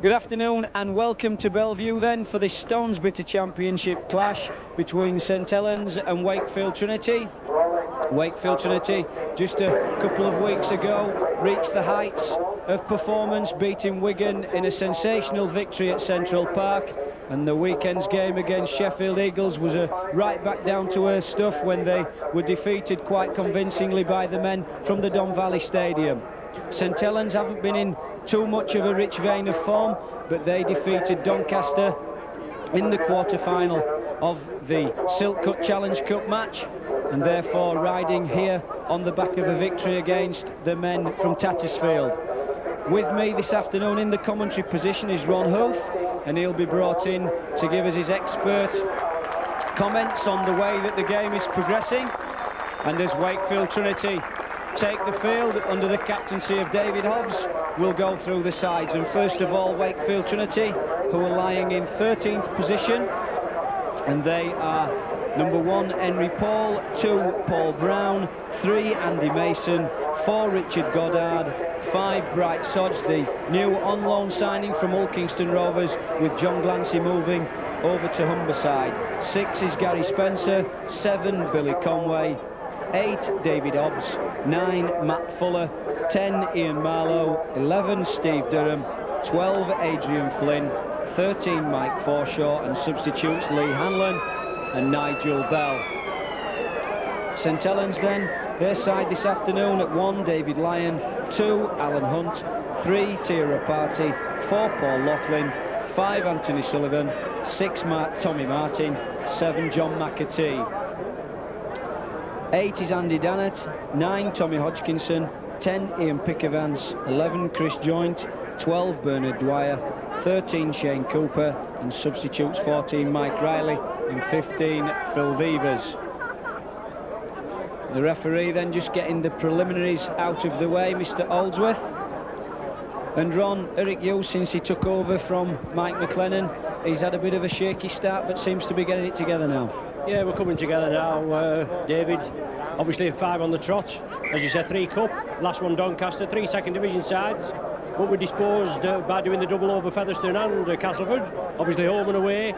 Good afternoon and welcome to Bellevue then for this Stones Bitter Championship clash between St Helens and Wakefield Trinity. Wakefield Trinity just a couple of weeks ago reached the heights of performance, beating Wigan in a sensational victory at Central Park, and the weekend's game against Sheffield Eagles was a right back down to earth stuff when they were defeated quite convincingly by the men from the Don Valley Stadium. St Helens haven't been in too much of a rich vein of form, but they defeated Doncaster in the quarter-final of the Silk Cut Challenge Cup match, and therefore riding here on the back of a victory against the men from Tattersfield. With me this afternoon in the commentary position is Ron Hoof, and he'll be brought in to give us his expert comments on the way that the game is progressing. And as Wakefield Trinity take the field under the captaincy of David Hobbs, we'll go through the sides. And first of all, Wakefield Trinity, who are lying in 13th position, and they are number 1 Henry Paul, 2 Paul Brown, 3 Andy Mason, 4 Richard Goddard, 5 Bright Sodge, the new on loan signing from Hull Kingston Rovers, with John Glancy moving over to Humberside. 6 is Gary Spencer, 7 Billy Conway, 8 David Hobbs, 9 Matt Fuller, 10 Ian Marlowe, 11 Steve Durham, 12 Adrian Flynn, 13 Mike Forshaw, and substitutes Lee Hanlon and Nigel Bell. St Helens then, their side this afternoon at 1 David Lyon, 2 Alan Hunt, 3 Tira Party, 4 Paul Laughlin, 5 Anthony Sullivan, 6 Tommy Martin, 7 John McAtee. 8 is Andy Dannett, 9 Tommy Hodgkinson, 10 Ian Pickavance, 11 Chris Joint, 12 Bernard Dwyer, 13 Shane Cooper, and substitutes 14 Mike Riley and 15 Phil Vevers. The referee then just getting the preliminaries out of the way, Mr Oldsworth. And Ron, Eric Hughes, since he took over from Mike McLennan, he's had a bit of a shaky start but seems to be getting it together now. Yeah, we're coming together now, David. Obviously 5 on the trot, as you said, 3 cup, last one Doncaster, 3 second division sides, but we disposed by doing the double over Featherstone and Castleford, obviously home and away.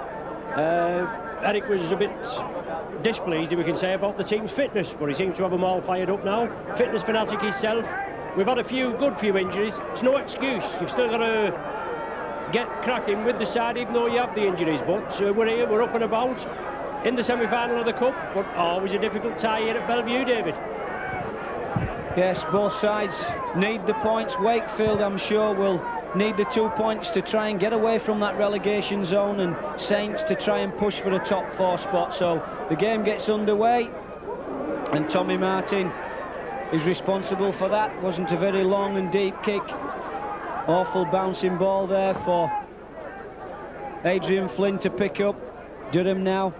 Eric was a bit displeased, we can say, about the team's fitness, but he seems to have them all fired up now. Fitness fanatic himself. We've had a few injuries. It's no excuse. You've still got to get cracking with the side, even though you have the injuries. But we're here, we're up and about in the semi-final of the Cup, but always a difficult tie here at Bellevue, David. Yes, both sides need the points. Wakefield, I'm sure, will need the 2 points to try and get away from that relegation zone, and Saints to try and push for a top 4 spot. So the game gets underway, and Tommy Martin is responsible for that. Wasn't a very long and deep kick. Awful bouncing ball there for Adrian Flynn to pick up. Durham now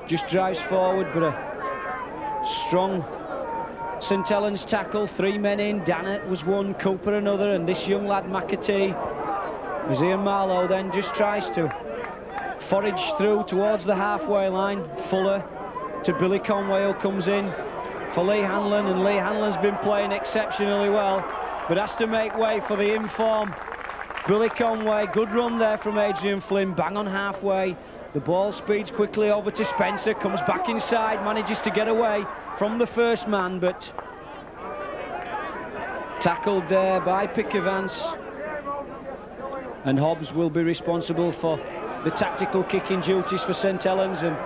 just drives forward, but a strong St Helens tackle. 3 men in. Dannett was one, Cooper another, and this young lad McAtee, as Ian Marlowe then just tries to forage through towards the halfway line. Fuller to Billy Conway, who comes in for Lee Hanlon, and Lee Hanlon's been playing exceptionally well, but has to make way for the inform Billy Conway. Good run there from Adrian Flynn, bang on halfway. The ball speeds quickly over to Spencer, comes back inside, manages to get away from the first man, but tackled there by Pickavance. And Hobbs will be responsible for the tactical kicking duties for St Helens, and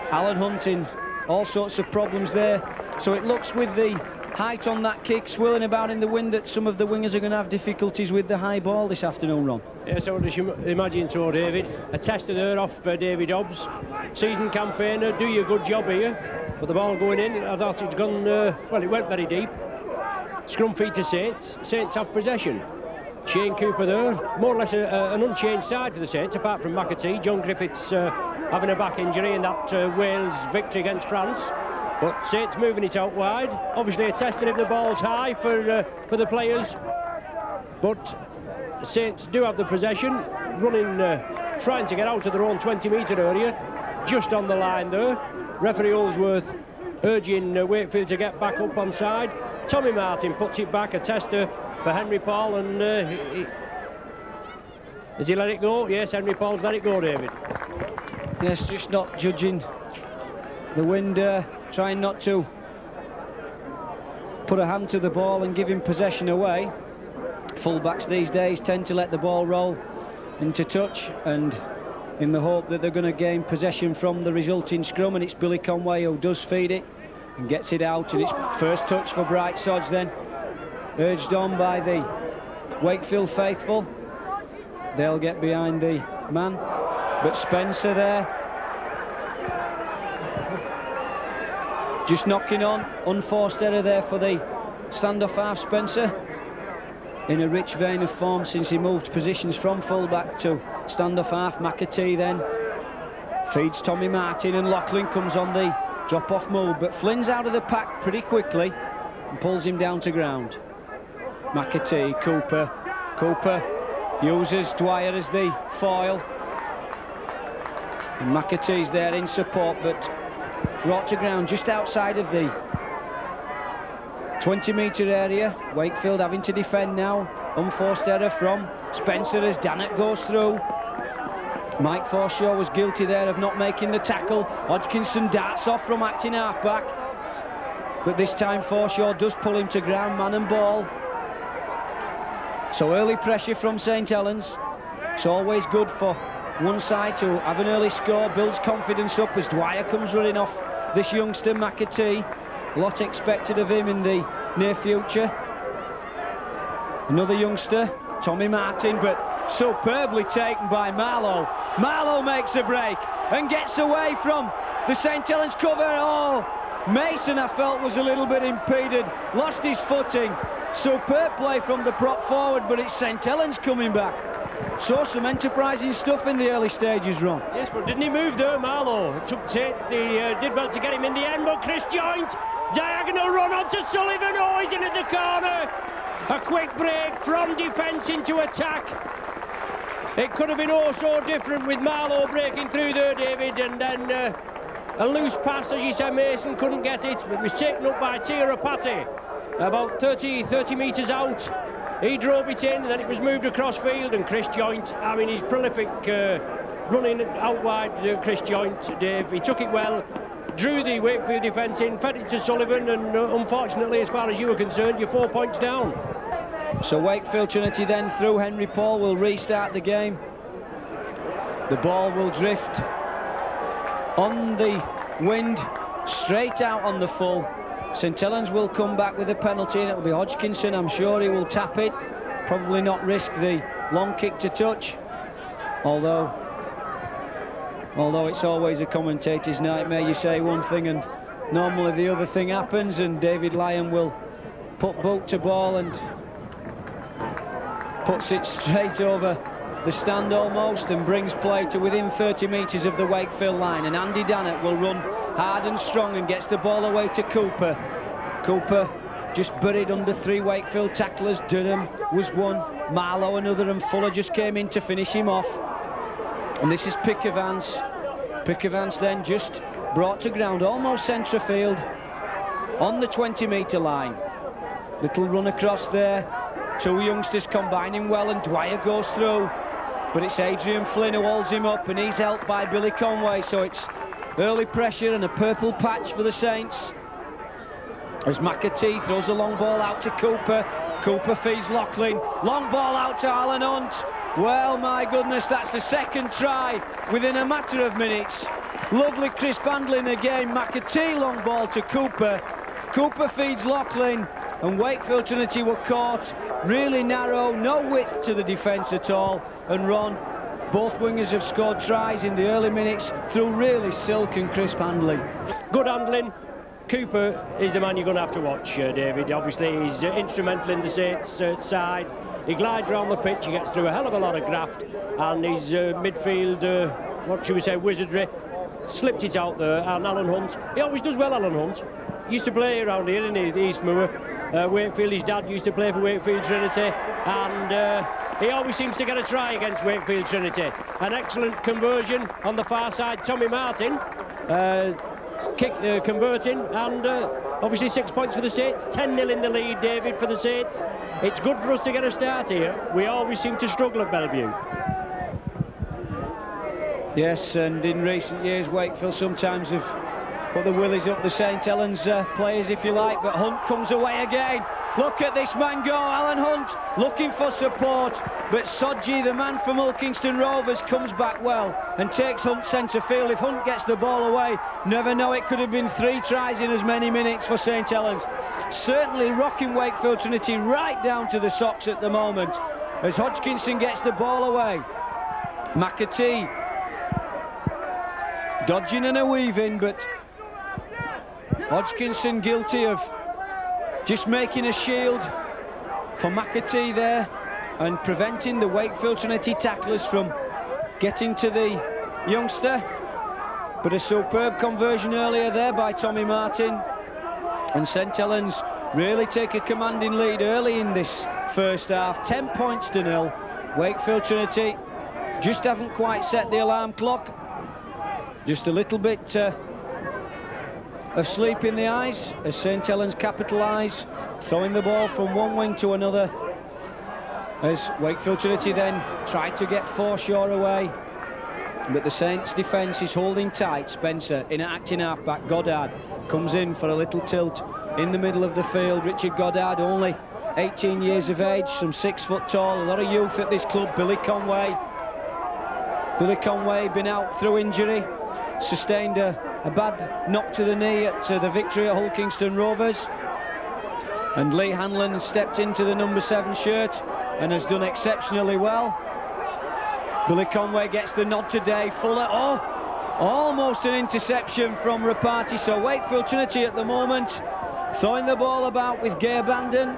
Alan Hunt in all sorts of problems there. So it looks, with the height on that kick swirling about in the wind, that some of the wingers are going to have difficulties with the high ball this afternoon, Ron. Yes, I would imagine so, David. A tester there off David Hobbs. Season campaigner, do you a good job here. But the ball going in, I thought it's gone, well, it went very deep. Scrum feed to Saints. Saints have possession. Shane Cooper there, more or less an unchanged side for the Saints, apart from McAtee. John Griffiths having a back injury in that Wales victory against France. But Saints moving it out wide. Obviously a testing if the ball's high for the players. But Saints do have the possession, running, trying to get out of their own 20-metre area, just on the line there. Referee Oldsworth urging Wakefield to get back up on side. Tommy Martin puts it back, a tester for Henry Paul, and Has he let it go? Yes, Henry Paul's let it go, David. Yes, just not judging the wind, trying not to put a hand to the ball and give him possession away. Fullbacks these days tend to let the ball roll into touch, and in the hope that they're going to gain possession from the resulting scrum, and it's Billy Conway who does feed it and gets it out, and it's first touch for Bright Sods then, urged on by the Wakefield faithful. They'll get behind the man, but Spencer there just knocking on. Unforced error there for the standoff half. Spencer in a rich vein of form since he moved positions from fullback to standoff half. McAtee then feeds Tommy Martin, and Loughlin comes on the drop-off move, but Flynn's out of the pack pretty quickly and pulls him down to ground. McAtee, Cooper uses Dwyer as the foil, and McAtee's there in support, but brought to ground just outside of the 20-metre area. Wakefield having to defend now. Unforced error from Spencer as Dannett goes through. Mike Forshaw was guilty there of not making the tackle. Hodgkinson darts off from acting half-back, but this time Forshaw does pull him to ground, man and ball. So early pressure from St Helens. It's always good for one side to have an early score, builds confidence up as Dwyer comes running off this youngster McAtee. A lot expected of him in the near future. Another youngster, Tommy Martin, but superbly taken by Marlowe. Marlowe makes a break and gets away from the St Helens cover. Oh, Mason, I felt, was a little bit impeded, lost his footing. Superb play from the prop forward, but it's St Helens coming back. So some enterprising stuff in the early stages, Ron. Yes, but didn't he move there, Marlowe? It took Tate, they did well to get him in the end, but Chris Joint, diagonal run onto Sullivan. Oh, he's in at the corner. A quick break from defence into attack. It could have been oh so different with Marlowe breaking through there, David, and then a loose pass, as you said. Mason couldn't get it. It was taken up by Tirapati about 30 metres out. He drove it in, and then it was moved across field, and Chris Joint, I mean, he's prolific running out wide, Chris Joint, Dave. He took it well, drew the Wakefield defence in, fed it to Sullivan, and unfortunately, as far as you were concerned, you're 4 points down. So Wakefield Trinity then through Henry Paul will restart the game. The ball will drift on the wind, straight out on the full. St Helens will come back with a penalty, and it will be Hodgkinson. I'm sure he will tap it, probably not risk the long kick to touch, although it's always a commentator's nightmare. You say one thing and normally the other thing happens, and David Lyon will put boot to ball and puts it straight over the stand almost, and brings play to within 30 metres of the Wakefield line, and Andy Dannett will run hard and strong and gets the ball away to Cooper. Cooper just buried under three Wakefield tacklers. Durham was one, Marlowe another, and Fuller just came in to finish him off. And this is Pickavance. Pickavance then just brought to ground almost centre field on the 20-metre line. Little run across there, two youngsters combining well, and Dwyer goes through, but it's Adrian Flynn who holds him up, and he's helped by Billy Conway. So it's early pressure and a purple patch for the Saints as McAtee throws a long ball out to Cooper. Cooper feeds Loughlin, long ball out to Alan Hunt. Well, my goodness, that's the second try within a matter of minutes. Lovely crisp handling again. McAtee long ball to Cooper. Cooper feeds Loughlin, and Wakefield Trinity were caught really narrow, no width to the defence at all. And Ron, both wingers have scored tries in the early minutes through really silk and crisp handling. Good handling. Cooper is the man you're going to have to watch, David. Obviously, he's instrumental in the Saints side. He glides around the pitch, he gets through a hell of a lot of graft, and his midfield, what should we say, wizardry, slipped it out there. And Alan Hunt, he always does well, Alan Hunt. He used to play around here in the East Moor. Wakefield, his dad used to play for Wakefield Trinity, and he always seems to get a try against Wakefield Trinity. An excellent conversion on the far side. Tommy Martin converting, and obviously 6 points for the Saints. 10-0 in the lead, David, for the Saints. It's good for us to get a start here. We always seem to struggle at Bellevue. Yes, and in recent years, Wakefield sometimes have put the willies up the St Helens players, if you like, but Hunt comes away again. Look at this man go, Alan Hunt, looking for support, but Sodji, the man from Ilkingston Rovers, comes back well and takes Hunt centre field. If Hunt gets the ball away, never know, it could have been 3 tries in as many minutes for St Helens. Certainly rocking Wakefield Trinity right down to the socks at the moment, as Hodgkinson gets the ball away. McAtee dodging and a weaving, but Hodgkinson guilty of just making a shield for McAtee there and preventing the Wakefield Trinity tacklers from getting to the youngster. But a superb conversion earlier there by Tommy Martin, and St Helens really take a commanding lead early in this first half, 10 points to 0. Wakefield Trinity just haven't quite set the alarm clock, just a little bit of sleep in the eyes as St Helens capitalise, throwing the ball from one wing to another, as Wakefield Trinity then try to get foreshore away, but the Saints defence is holding tight. Spencer in at acting half-back, Goddard comes in for a little tilt in the middle of the field. Richard Goddard, only 18 years of age, some 6 foot tall, a lot of youth at this club. Billy Conway been out through injury, sustained a bad knock to the knee at the victory at Hull Kingston Rovers, and Lee Hanlon stepped into the number 7 shirt and has done exceptionally well. Billy Conway gets the nod today. Fuller, almost an interception from Rapati. So Wakefield Trinity at the moment throwing the ball about with gay abandon,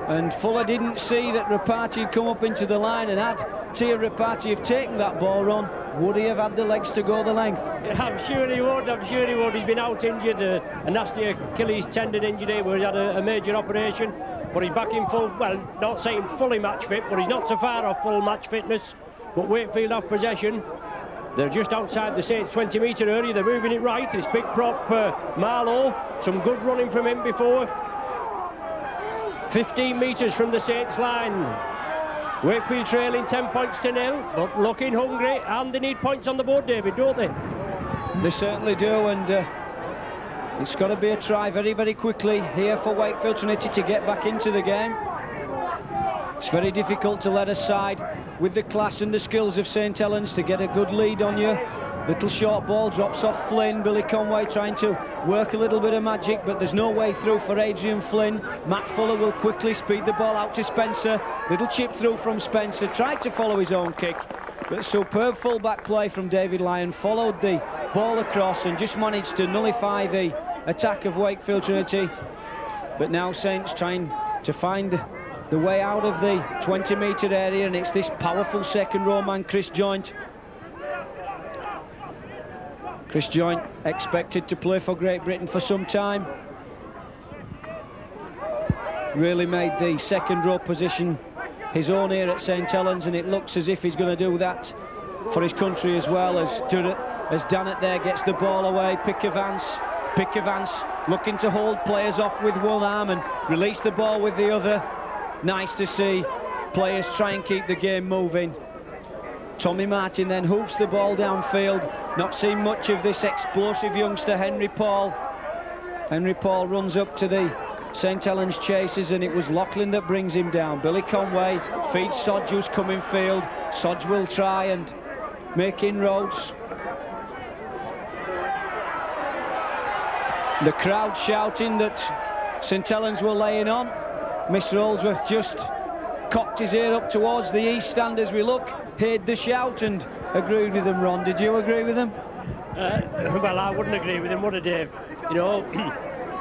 and Fuller didn't see that Rapati had come up into the line, and had Tia Rapati have taken that ball run, would he have had the legs to go the length? I'm sure he would. He's been out injured, a nasty Achilles tendon injury where he had a major operation, but he's back in full, well, not saying fully match fit, but he's not so far off full match fitness. But Wakefield have possession. They're just outside the Saints 20-metre area. They're moving it right. It's big prop Marlowe, some good running from him before. 15 metres from the Saints line. Wakefield trailing 10 points to 0, but looking hungry, and they need points on the board, David, don't they? They certainly do, and it's got to be a try very, very quickly here for Wakefield Trinity to get back into the game. It's very difficult to let a side with the class and the skills of St Helens to get a good lead on you. Little short ball drops off Flynn. Billy Conway trying to work a little bit of magic, but there's no way through for Adrian Flynn. Matt Fuller will quickly speed the ball out to Spencer. Little chip through from Spencer, tried to follow his own kick, but superb full-back play from David Lyon, followed the ball across and just managed to nullify the attack of Wakefield Trinity. But now Saints trying to find the way out of the 20-metre area, and it's this powerful second row man, Chris Joint. Chris Joint expected to play for Great Britain for some time. Really made the second row position his own here at St Helens, and it looks as if he's going to do that for his country as well, as Dannett there gets the ball away. Pick Evans looking to hold players off with one arm and release the ball with the other. Nice to see players try and keep the game moving. Tommy Martin then hoofs the ball downfield. Not seen much of this explosive youngster, Henry Paul. Henry Paul runs up to the St Helens chasers, and it was Lachlan that brings him down. Billy Conway feeds Sodge, who's coming field. Sodge will try and make inroads. The crowd shouting that St Helens were laying on. Mr. Holdsworth just cocked his ear up towards the east stand as we look, heard the shout and agreed with him. Ron, did you agree with him? Well, I wouldn't agree with him, would I, Dave? You know,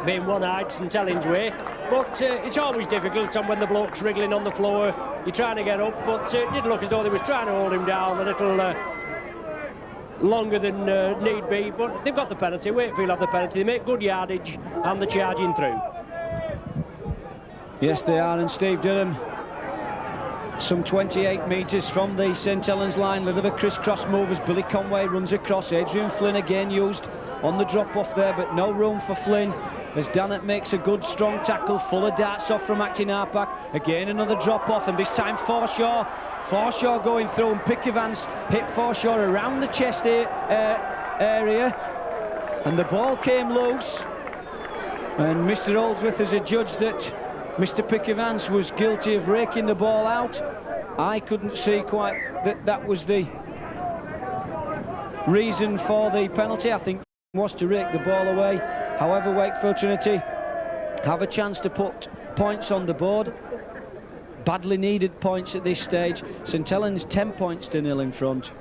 being one-eyed St Helens way. But it's always difficult, and when the bloke's wriggling on the floor, you're trying to get up, but it did look as though they was trying to hold him down a little longer than need be, but they've got the penalty. Wakefield have the penalty. They make good yardage, and they're charging through. Yes, they are, and Steve Durham, some 28 metres from the St Helens line, a little bit of a crisscross move as Billy Conway runs across. Adrian Flynn again used on the drop-off there, but no room for Flynn as Dannett makes a good strong tackle, Fuller darts off from Acton Arpak. Again another drop off, and this time Forshaw going through, and Pick Evans hit Forshaw around the chest area, and the ball came loose, and Mr. Oldsworth has adjudged that Mr. Pick Evans was guilty of raking the ball out. I couldn't see quite that was the reason for the penalty. I think was to rake the ball away. However, Wakefield Trinity have a chance to put points on the board. Badly needed points at this stage. St Helens 10 points to 0 in front.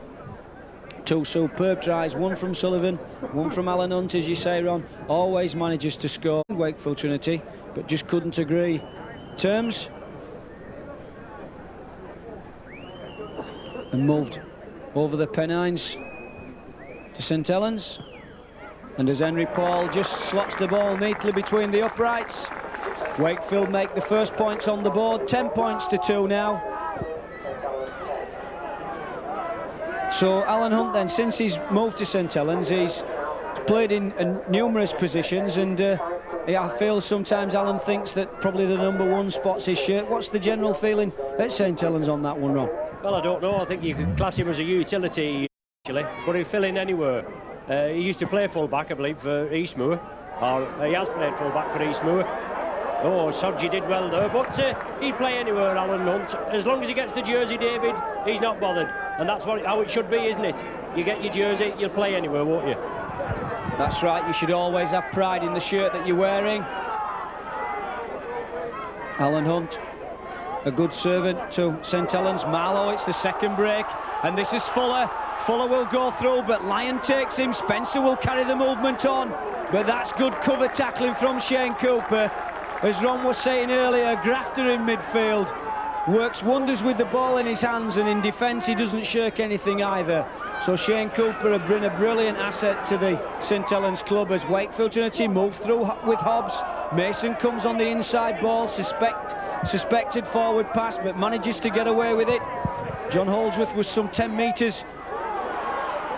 Two superb tries, one from Sullivan, one from Alan Hunt, as you say, Ron. Always manages to score, Wakefield Trinity, but just couldn't agree terms. And moved over the Pennines to St Helens. And as Henry Paul just slots the ball neatly between the uprights, Wakefield make the first points on the board, 10 points to 2 now. So Alan Hunt then, since he's moved to St Helens, he's played in numerous positions, and I feel sometimes Alan thinks that probably the #1 spot's his shirt. What's the general feeling at St Helens on that one, Ron? Well, I don't know. I think you could class him as a utility, actually, but he'll fill in anywhere. He used to play full-back, I believe, for Eastmoor, or he has played full-back for Eastmoor. Oh, Sodgy did well there, but he'd play anywhere, Alan Hunt. As long as he gets the jersey, David, he's not bothered. And that's how it should be, isn't it? You get your jersey, you'll play anywhere, won't you? That's right, you should always have pride in the shirt that you're wearing. Alan Hunt, a good servant to St Helens. Marlowe, it's the second break, and this is Fuller. Fuller will go through, but Lyon takes him. Spencer will carry the movement on, but that's good cover tackling from Shane Cooper. As Ron was saying earlier, grafter in midfield, works wonders with the ball in his hands, and in defence he doesn't shirk anything either. So Shane Cooper has been a brilliant asset to the St Helens club as Wakefield Trinity move through with Hobbs. Mason comes on the inside ball, suspected forward pass, but manages to get away with it. John Holdsworth was some 10 metres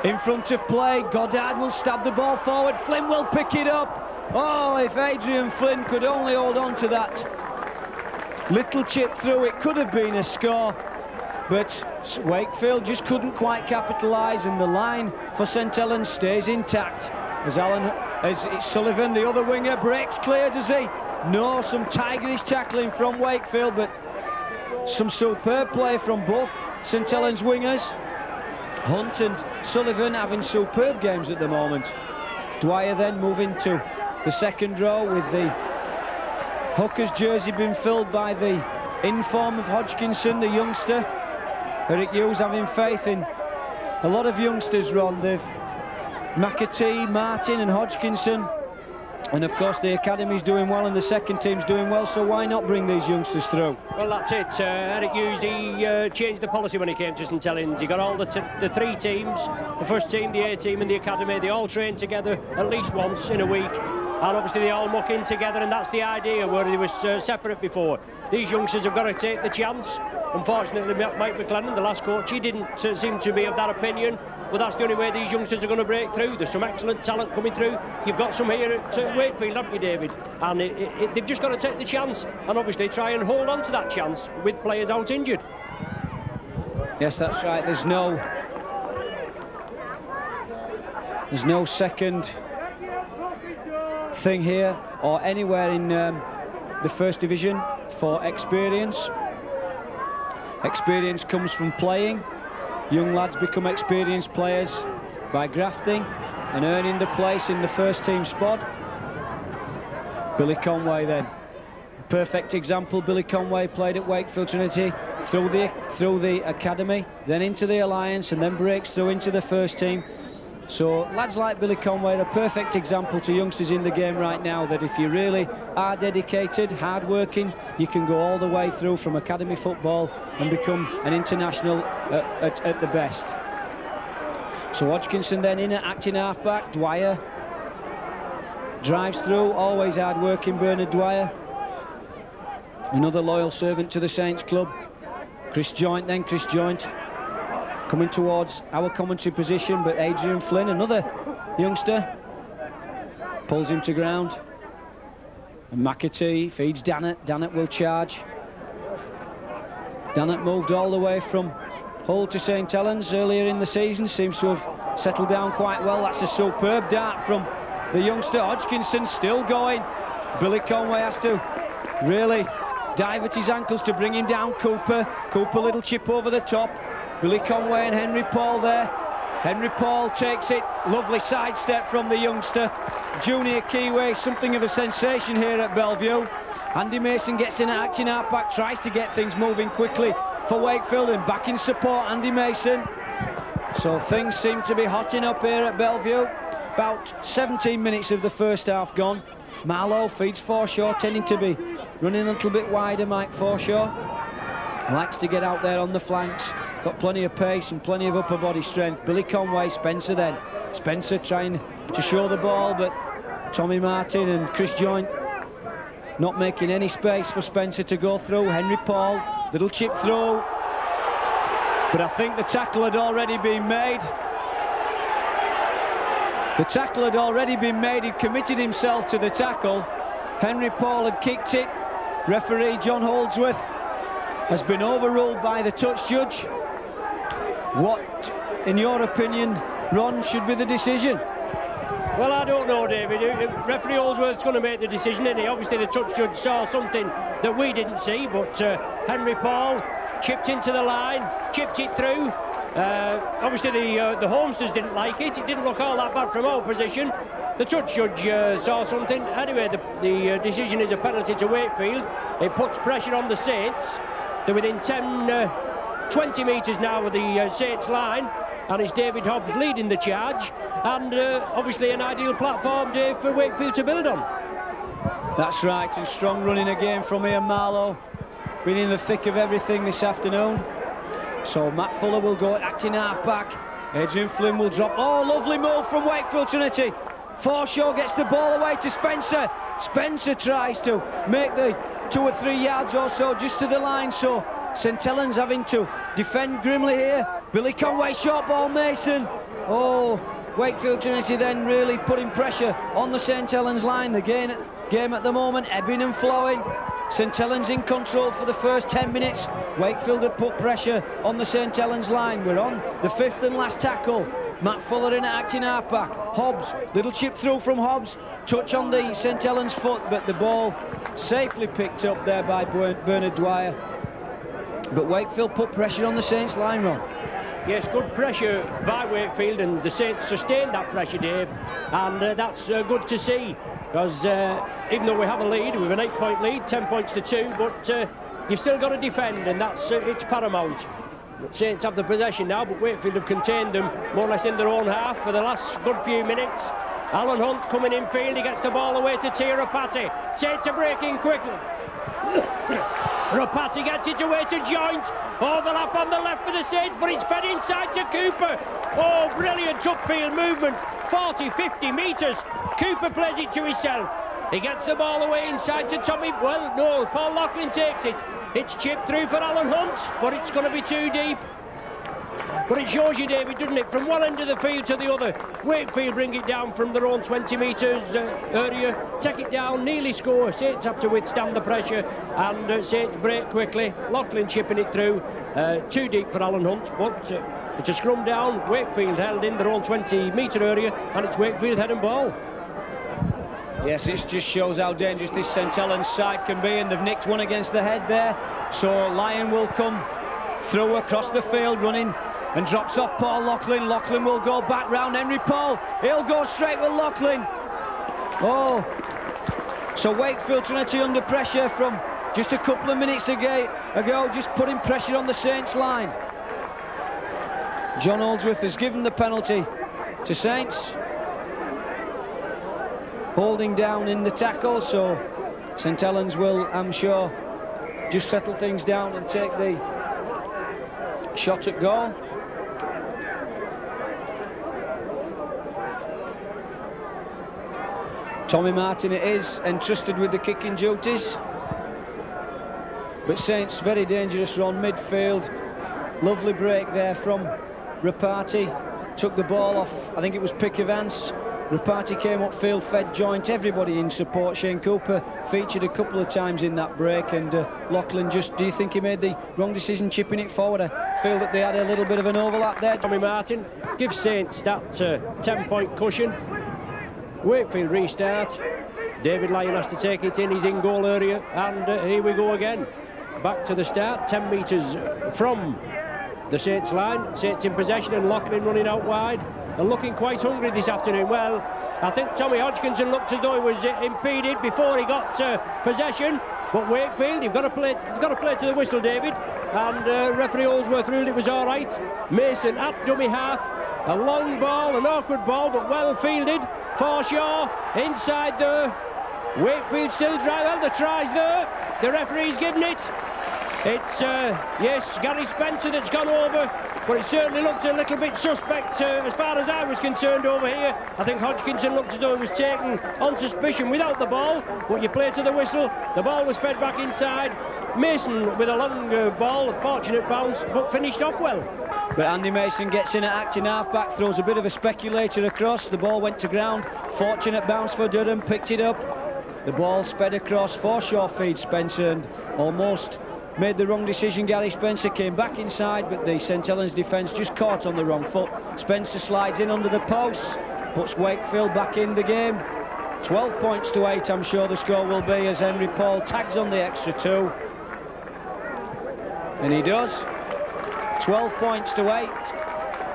in front of play. Goddard will stab the ball forward. Flynn will pick it up. Oh, if Adrian Flynn could only hold on to that little chip through, it could have been a score. But Wakefield just couldn't quite capitalise, and the line for St Helens stays intact. As it's Sullivan, the other winger, breaks clear, does he? No, some tigerish tackling from Wakefield, but some superb play from both St Helens wingers. Hunt and Sullivan having superb games at the moment. Dwyer then moving to the second row with the hooker's jersey being filled by the inform of Hodgkinson, the youngster. Eric Hughes having faith in a lot of youngsters, Ron. They've McAtee, Martin and Hodgkinson, and of course the academy's doing well and the second team's doing well, so why not bring these youngsters through? Well, that's it. Eric Hughes, he changed the policy when he came to St Helens. He got all the three teams, the first team, the A team and the academy, they all train together at least once in a week, and obviously they all muck in together, and that's the idea, where they was separate before. These youngsters have got to take the chance. Unfortunately, Mike McLennan, the last coach, he didn't seem to be of that opinion. But that's the only way these youngsters are going to break through. There's some excellent talent coming through. You've got some here at Wakefield, haven't you, David? And they've just got to take the chance and obviously try and hold on to that chance with players out injured. Yes, that's right. There's no second thing here or anywhere in the first division for experience. Experience comes from playing. Young lads become experienced players by grafting and earning the place in the first team squad. Billy Conway then, perfect example. Billy Conway played at Wakefield Trinity through the academy, then into the Alliance, and then breaks through into the first team. So lads like Billy Conway are a perfect example to youngsters in the game right now, that if you really are dedicated, hard-working, you can go all the way through from academy football and become an international at the best. So Hodgkinson then in at acting half-back. Dwyer drives through, always hard-working Bernard Dwyer. Another loyal servant to the Saints club. Chris Joint then, Chris Joint coming towards our commentary position, but Adrian Flynn, another youngster, pulls him to ground. And McAtee feeds Dannett. Dannett will charge. Dannett moved all the way from Hull to St Helens earlier in the season. Seems to have settled down quite well. That's a superb dart from the youngster. Hodgkinson still going. Billy Conway has to really dive at his ankles to bring him down. Cooper, little chip over the top. Billy Conway and Henry Paul there. Henry Paul takes it. Lovely sidestep from the youngster. Junior Kiwi, something of a sensation here at Bellevue. Andy Mason gets in, acting out back, tries to get things moving quickly for Wakefield, and back in support, Andy Mason. So things seem to be hotting up here at Bellevue. About 17 minutes of the first half gone. Marlowe feeds Forshaw, tending to be running a little bit wider. Mike Forshaw likes to get out there on the flanks. Got plenty of pace and plenty of upper body strength. Billy Conway, Spencer then. Spencer trying to show the ball, but Tommy Martin and Chris Joint not making any space for Spencer to go through. Henry Paul, little chip through. But I think the tackle had already been made. The tackle had already been made. He'd committed himself to the tackle. Henry Paul had kicked it. Referee John Holdsworth has been overruled by the touch judge. What, in your opinion, Ron, should be the decision? Well, I don't know, David. Referee Holdsworth's going to make the decision, isn't he? Obviously, the touch judge saw something that we didn't see, but Henry Paul chipped into the line, chipped it through. Obviously, the Homesters didn't like it. It didn't look all that bad from our position. The touch judge saw something. Anyway, the decision is a penalty to Wakefield. It puts pressure on the Saints. They're within 20 metres now of the Saints line, and it's David Hobbs leading the charge, and obviously an ideal platform, Dave, for Wakefield to build on. That's right, and strong running again from Ian Marlowe. Been in the thick of everything this afternoon. So Matt Fuller will go acting half back. Adrian Flynn will drop. Oh, lovely move from Wakefield Trinity. Forshaw gets the ball away to Spencer. Spencer tries to make the 2 or 3 yards or so just to the line, so St Helens having to defend grimly here. Billy Conway, short ball, Mason. Oh, Wakefield Trinity then really putting pressure on the St Helens line. The game at the moment ebbing and flowing. St Helens in control for the first 10 minutes. Wakefield had put pressure on the St Helens line. We're on the 5th and last tackle. Matt Fuller in acting halfback. Hobbs, little chip through from Hobbs. Touch on the St Helens foot, but the ball safely picked up there by Bernard Dwyer. But Wakefield put pressure on the Saints line, Ron. Yes, good pressure by Wakefield, and the Saints sustained that pressure, Dave, and that's good to see, because even though we have a lead, we have an 8-point lead, 10 points to 2, but you've still got to defend, and that's it's paramount. The Saints have the possession now, but Wakefield have contained them more or less in their own half for the last good few minutes. Alan Hunt coming in field, he gets the ball away to Rapati. Saints are breaking quickly. Rapati gets it away to Joint. Overlap on the left for the Saints, but it's fed inside to Cooper. Oh, brilliant upfield movement. 40, 50 metres. Cooper plays it to himself. He gets the ball away inside to Tommy. Well, no, Paul Loughlin takes it. It's chipped through for Alan Hunt, but it's going to be too deep. But it shows you, David, doesn't it? From one end of the field to the other. Wakefield bring it down from their own 20 metres area. Take it down, nearly score. Saints have to withstand the pressure, and Saints break quickly. Loughlin chipping it through. Too deep for Alan Hunt, but it's a scrum down. Wakefield held in their own 20-metre area, and it's Wakefield head and ball. Yes, it just shows how dangerous this St Helens side can be, and they've nicked one against the head there. So Lyon will come through across the field running and drops off Paul Loughlin. Loughlin will go back round Henry Paul. He'll go straight with Loughlin. Oh, so Wakefield Trinity under pressure from just a couple of minutes ago, just putting pressure on the Saints line. John Holdsworth has given the penalty to Saints. Holding down in the tackle, so St Helens will, I'm sure, just settle things down and take the shot at goal. Tommy Martin it is, entrusted with the kicking duties. But Saints very dangerous on midfield. Lovely break there from Rapati. Took the ball off, I think it was Pick Evans. Rapati came upfield, fed joint, everybody in support. Shane Cooper featured a couple of times in that break, and Lachlan just, do you think he made the wrong decision chipping it forward? I feel that they had a little bit of an overlap there. Tommy Martin gives Saints that 10-point cushion. Wakefield restart. David Lyon has to take it in his in-goal area, and here we go again. Back to the start, 10 metres from the Saints line. Saints in possession and Lachlan running out wide. They're looking quite hungry this afternoon. Well, I think Tommy Hodgkinson looked as though he was impeded before he got possession. But Wakefield, you've got to play to the whistle, David. And referee Holdsworth ruled it was all right. Mason at dummy half. A long ball, an awkward ball, but well fielded. Forshaw inside there. Wakefield still trying. Well, the try's there. The referee's given it. It's, yes, Gary Spencer that's gone over, but it certainly looked a little bit suspect as far as I was concerned over here. I think Hodgkinson looked as though he was taken on suspicion without the ball, but you play to the whistle. The ball was fed back inside. Mason with a long ball, fortunate bounce, but finished off well. But Andy Mason gets in at acting half-back, throws a bit of a speculator across. The ball went to ground. Fortunate bounce for Durham, picked it up. The ball sped across. Forshaw feeds Spencer and almost made the wrong decision. Gary Spencer came back inside, but the St Helens defence just caught on the wrong foot. Spencer slides in under the post, puts Wakefield back in the game. 12 points to 8, I'm sure the score will be, as Henry Paul tags on the extra 2. And he does. 12 points to 8.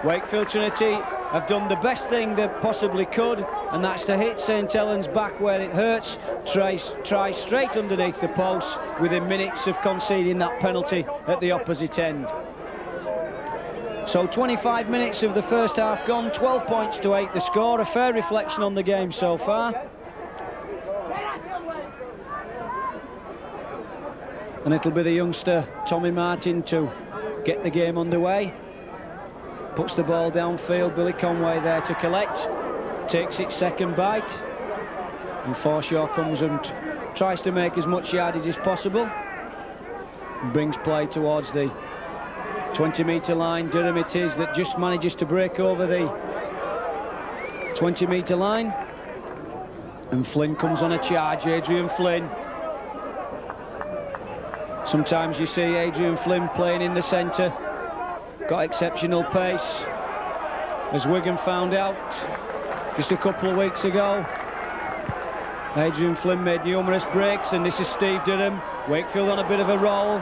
Wakefield Trinity have done the best thing they possibly could, and that's to hit St Helens back where it hurts. Try straight underneath the post within minutes of conceding that penalty at the opposite end. So 25 minutes of the first half gone, 12 points to 8 the score. A fair reflection on the game so far. And it'll be the youngster Tommy Martin to get the game underway. Puts the ball downfield. Billy Conway there to collect. Takes its second bite. And Forshaw comes and tries to make as much yardage as possible. And brings play towards the 20-metre line. Durham it is that just manages to break over the 20-metre line. And Flynn comes on a charge. Adrian Flynn. Sometimes you see Adrian Flynn playing in the centre. Got exceptional pace, as Wigan found out just a couple of weeks ago. Adrian Flynn made numerous breaks, and this is Steve Durham. Wakefield on a bit of a roll,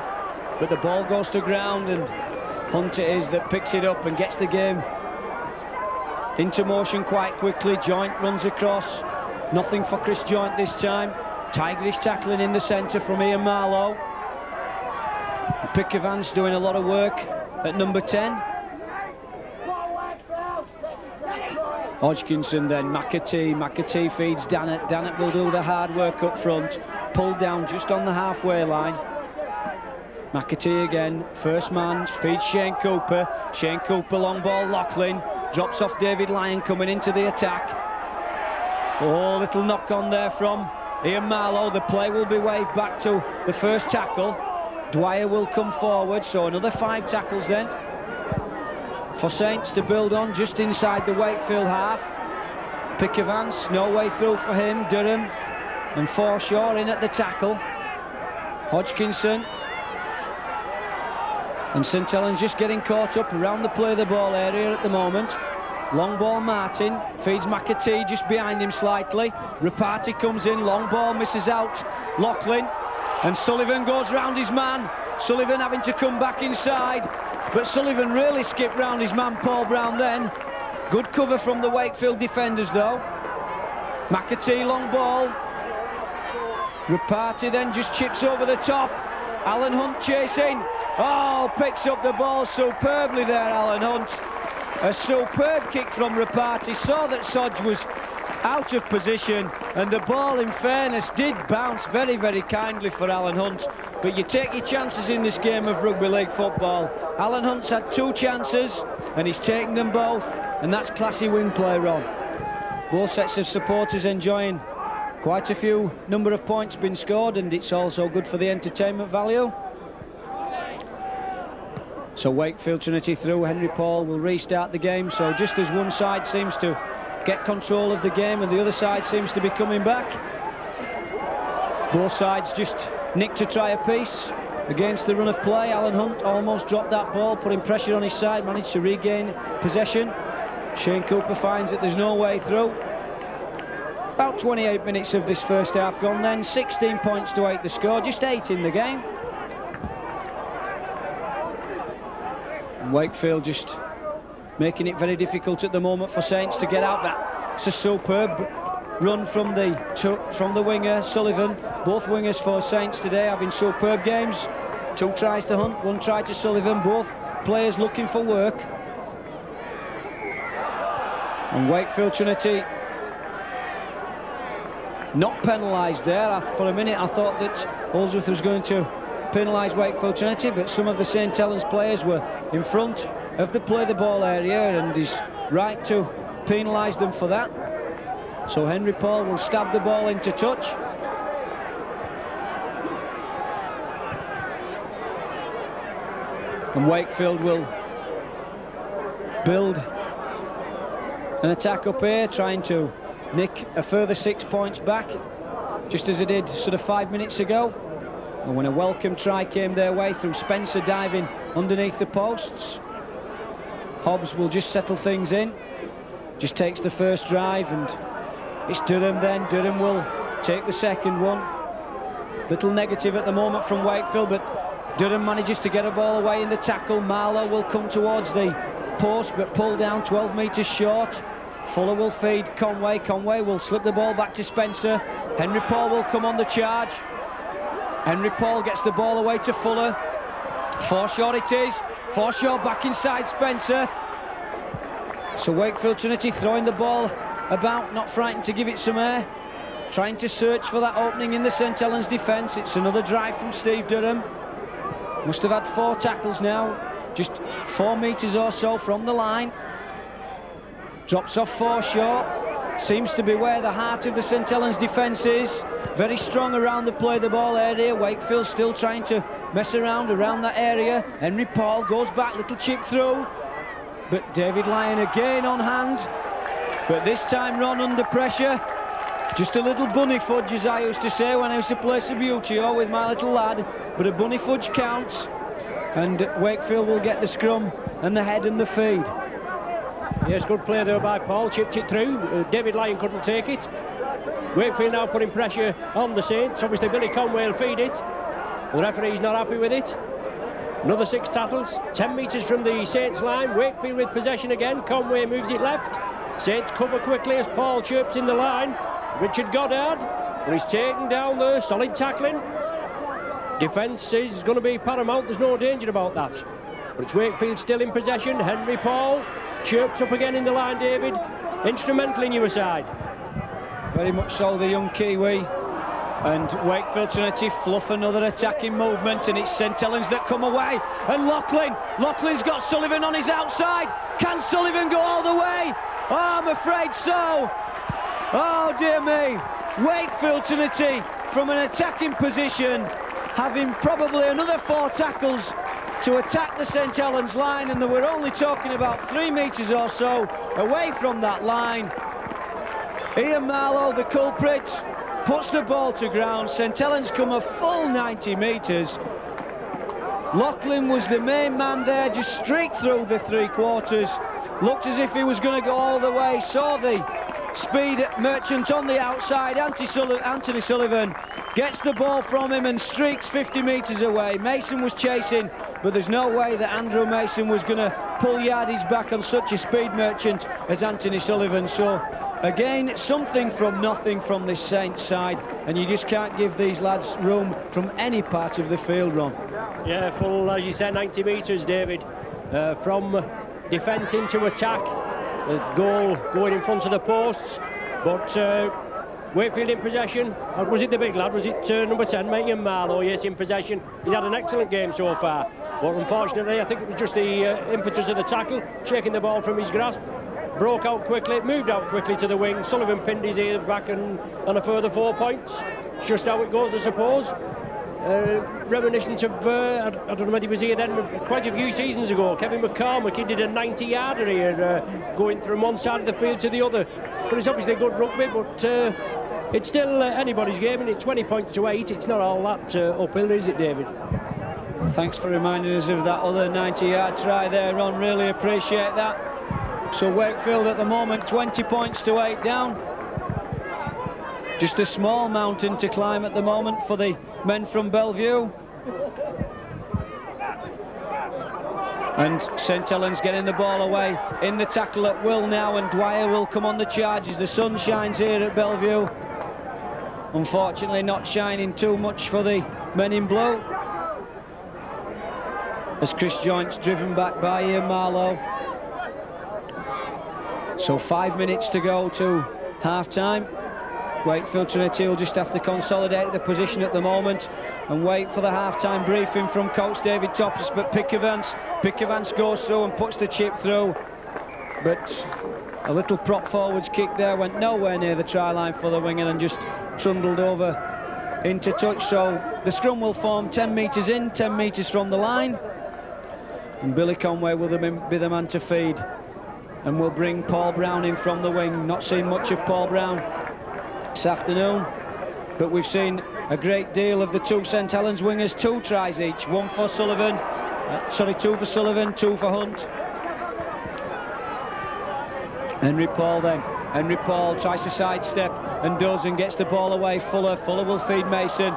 but the ball goes to ground, and Hunt it is that picks it up and gets the game into motion quite quickly. Joint runs across. Nothing for Chris Joint this time. Tigerish tackling in the centre from Ian Marlowe. Pick Evans doing a lot of work at number 10. Hodgkinson then, McAtee feeds Dannett. Dannett will do the hard work up front. Pulled down just on the halfway line. McAtee again, first man, feeds Shane Cooper. Shane Cooper, long ball, Lachlan. Drops off David Lyon coming into the attack. Oh, little knock on there from Ian Marlowe. The play will be waved back to the first tackle. Dwyer will come forward, so another 5 tackles then for Saints to build on just inside the Wakefield half. Pick Evans, no way through for him. Durham and Forshaw in at the tackle. Hodgkinson and St Helens just getting caught up around the play the ball area at the moment. Long ball, Martin feeds McAtee just behind him slightly. Rapati comes in, long ball misses out. Lachlan. And Sullivan goes round his man. Sullivan having to come back inside. But Sullivan really skipped round his man, Paul Brown, then. Good cover from the Wakefield defenders, though. McAtee, long ball. Rapati then just chips over the top. Alan Hunt chasing. Oh, picks up the ball superbly there, Alan Hunt. A superb kick from Rapati. Saw that Sodge was out of position, and the ball, in fairness, did bounce very, very kindly for Alan Hunt. But you take your chances in this game of rugby league football. Alan Hunt's had 2 chances, and he's taken them both, and that's classy wing play, Ron. Both sets of supporters enjoying quite a few number of points been scored, and it's also good for the entertainment value. So Wakefield Trinity through. Henry Paul will restart the game. So just as one side seems to get control of the game, and the other side seems to be coming back. Both sides just nick to try a piece against the run of play. Alan Hunt almost dropped that ball, putting pressure on his side, managed to regain possession. Shane Cooper finds that there's no way through. About 28 minutes of this first half gone then, 16 points to 8 the score, just 8 in the game. And Wakefield just making it very difficult at the moment for Saints to get out. That's a superb run from the winger, Sullivan. Both wingers for Saints today having superb games. 2 tries to Hunt, 1 try to Sullivan, both players looking for work. And Wakefield Trinity not penalised there. For a minute I thought that Holsworth was going to penalise Wakefield Trinity, but some of the St Helens players were in front of the play the ball area, and is right to penalise them for that. So Henry Paul will stab the ball into touch. And Wakefield will build an attack up here, trying to nick a further 6 points back, just as it did sort of 5 minutes ago. And when a welcome try came their way through Spencer diving underneath the posts, Hobbs will just settle things in, just takes the first drive, and it's Durham then. Durham will take the second one. Little negative at the moment from Wakefield, but Durham manages to get a ball away in the tackle. Marlowe will come towards the post, but pull down 12 metres short. Fuller will feed Conway. Conway will slip the ball back to Spencer. Henry Paul will come on the charge. Henry Paul gets the ball away to Fuller. Forshaw it is. Forshaw back inside Spencer. So Wakefield Trinity throwing the ball about, not frightened to give it some air, trying to search for that opening in the St Helens defence. It's another drive from Steve Durham. Must have had 4 tackles now, just 4 metres or so from the line. Drops off Forshaw. Seems to be where the heart of the St Helens defence is. Very strong around the play the ball area. Wakefield still trying to mess around that area. Henry Paul goes back, little chip through, but David Lyon again on hand. But this time Ron under pressure. Just a little bunny fudge, as I used to say when I used to play Subbuteo with my little lad. But a bunny fudge counts, and Wakefield will get the scrum and the head and the feed. Yes, good play there by Paul, chipped it through. David Lyon couldn't take it. Wakefield now putting pressure on the Saints. Obviously Billy Conway will feed it. The referee's not happy with it. Another 6 tackles, 10 metres from the Saints line. Wakefield with possession again. Conway moves it left. Saints cover quickly as Paul chirps in the line. Richard Goddard, and he's taken down there, solid tackling. Defence is going to be paramount, there's no danger about that. But it's Wakefield still in possession. Henry Paul chirps up again in the line, David. Instrumental in your side. Very much so, the young Kiwi. And Wakefield Trinity fluff another attacking movement, and it's St Helens that come away. And Loughlin's got Sullivan on his outside. Can Sullivan go all the way? Oh, I'm afraid so. Oh dear me. Wakefield Trinity from an attacking position, having probably another 4 tackles to attack the St Helens line, and we're only talking about 3 metres or so away from that line. Ian Marlowe, the culprit, puts the ball to ground. St Helens come a full 90 metres. Loughlin was the main man there, just streaked through the 3/4. Looked as if he was going to go all the way. Saw the speed merchant on the outside. Anthony Sullivan gets the ball from him and streaks 50 metres away. Mason was chasing, but there's no way that Andrew Mason was going to pull yardage back on such a speed merchant as Anthony Sullivan. So again, something from nothing from this Saints side, and you just can't give these lads room from any part of the field, Ron. Yeah, full, as you said, 90 metres, David, from defence into attack. The goal going in front of the posts, but Wakefield in possession. Was it the big lad? Was it number 10, Ian Marlowe? Yes, in possession. He's had an excellent game so far, but unfortunately I think it was just the impetus of the tackle, shaking the ball from his grasp. Broke out quickly, moved out quickly to the wing. Sullivan pinned his ear back and a further 4 points. It's just how it goes, I suppose. reminiscent of, I don't know whether he was here then, quite a few seasons ago. Kevin McCormick, he did a 90-yarder here, going from one side of the field to the other. But it's obviously good rugby, but it's still anybody's game, and it's 20 points to 8. It's not all that uphill, is it, David? Thanks for reminding us of that other 90-yard try there, Ron. Really appreciate that. So Wakefield at the moment 20 points to 8 down. Just a small mountain to climb at the moment for the men from Bellevue. And St Helens getting the ball away in the tackle at will now, and Dwyer will come on the charge as the sun shines here at Bellevue. Unfortunately not shining too much for the men in blue, as Chris Joint's driven back by Ian Marlowe. So 5 minutes to go to half-time. Wakefield Trinity will just have to consolidate the position at the moment and wait for the half-time briefing from coach David Toppers. But Pick Evans goes through and puts the chip through, but a little prop forwards kick there went nowhere near the try line for the winger and just trundled over into touch. So the scrum will form 10 metres in, 10 metres from the line, and Billy Conway will be the man to feed, and will bring Paul Brown in from the wing. Not seen much of Paul Brown this afternoon, but we've seen a great deal of the two St Helens wingers. 2 tries each, 1 for Sullivan, 2 for Sullivan, 2 for Hunt. Henry Paul tries to sidestep and does, and gets the ball away. Fuller will feed Mason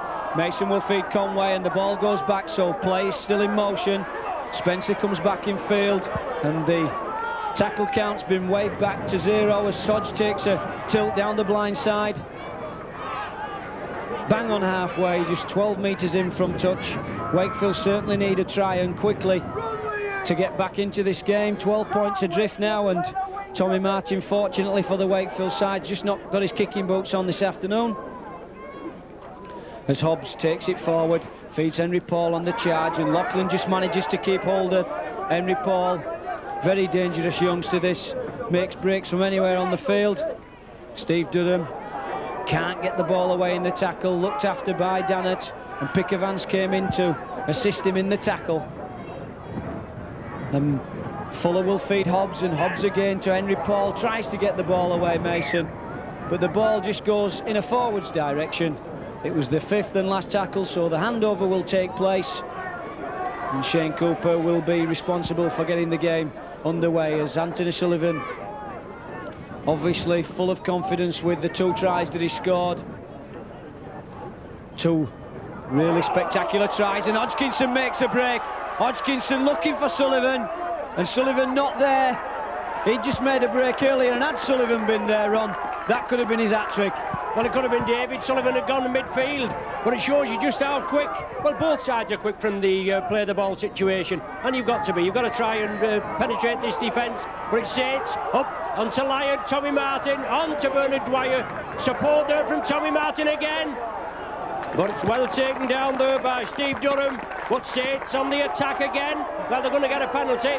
will feed Conway, and the ball goes back, so play is still in motion. Spencer comes back in field, and the tackle count's been waved back to 0 as Sodge takes a tilt down the blind side. Bang on halfway, just 12 metres in from touch. Wakefield certainly need a try, and quickly, to get back into this game. 12 points adrift now, and Tommy Martin, fortunately for the Wakefield side, just not got his kicking boots on this afternoon. As Hobbs takes it forward, feeds Henry Paul on the charge, and Lachlan just manages to keep hold of Henry Paul. Very dangerous youngster this, makes breaks from anywhere on the field. Steve Durham can't get the ball away in the tackle, looked after by Dannett, and Pick Evans came in to assist him in the tackle. And Fuller will feed Hobbs, and Hobbs again to Henry Paul, tries to get the ball away, Mason, but the ball just goes in a forwards direction. It was the 5th and last tackle, so the handover will take place, and Shane Cooper will be responsible for getting the game underway, as Anthony Sullivan, obviously full of confidence with the 2 tries that he scored. 2 really spectacular tries, and Hodgkinson makes a break. Hodgkinson looking for Sullivan, and Sullivan not there. He just made a break earlier, and had Sullivan been there, Ron, that could have been his hat-trick. Well, it could have been David. Sullivan had gone to midfield, but it shows you just how quick. Well, both sides are quick from the play the ball situation, and you've got to try and penetrate this defence. But it's Saints up onto Lyon, Tommy Martin, on to Bernard Dwyer. Support there from Tommy Martin again, but it's well taken down there by Steve Durham. But Saints on the attack again. Well, they're going to get a penalty.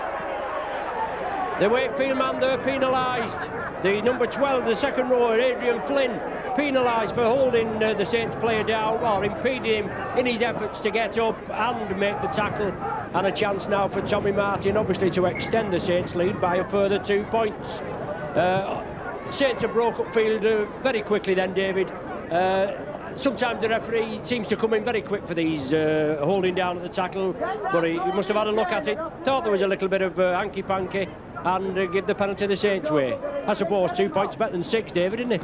The Wakefield man there penalised. The number 12, the second rower, Adrian Flynn, penalised for holding the Saints player down, or impeding him in his efforts to get up and make the tackle. And a chance now for Tommy Martin, obviously, to extend the Saints lead by a further 2 points. Saints have broke up field very quickly then, David. Sometimes the referee seems to come in very quick for these holding down at the tackle, but he must have had a look at it, thought there was a little bit of hanky-panky, and give the penalty the Saints way. I suppose 2 points better than 6, David, isn't it?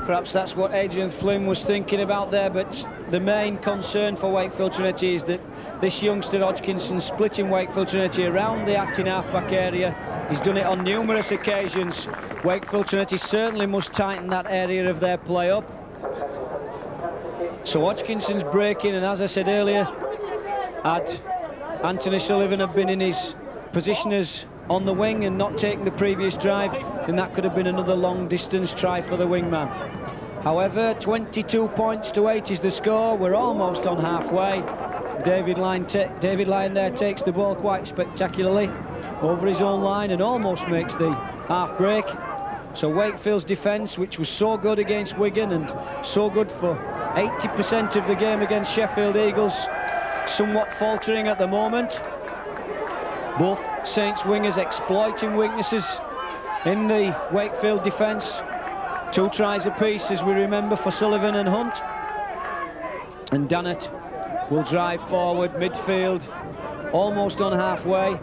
Perhaps that's what Adrian Flynn was thinking about there, but the main concern for Wakefield Trinity is that this youngster Hodgkinson splitting Wakefield Trinity around the acting half-back area. He's done it on numerous occasions. Wakefield Trinity certainly must tighten that area of their play up. So Hodgkinson's breaking, and as I said earlier, had Anthony Sullivan have been in his position as on the wing and not taking the previous drive, then that could have been another long distance try for the wingman. However, 22 points to 8 is the score. We're almost on halfway. David Lyon there takes the ball quite spectacularly over his own line and almost makes the half break. So Wakefield's defence, which was so good against Wigan and so good for 80% of the game against Sheffield Eagles, somewhat faltering at the moment. Both Saints wingers exploiting weaknesses in the Wakefield defence. 2 tries apiece, as we remember, for Sullivan and Hunt. And Dannett will drive forward midfield, almost on halfway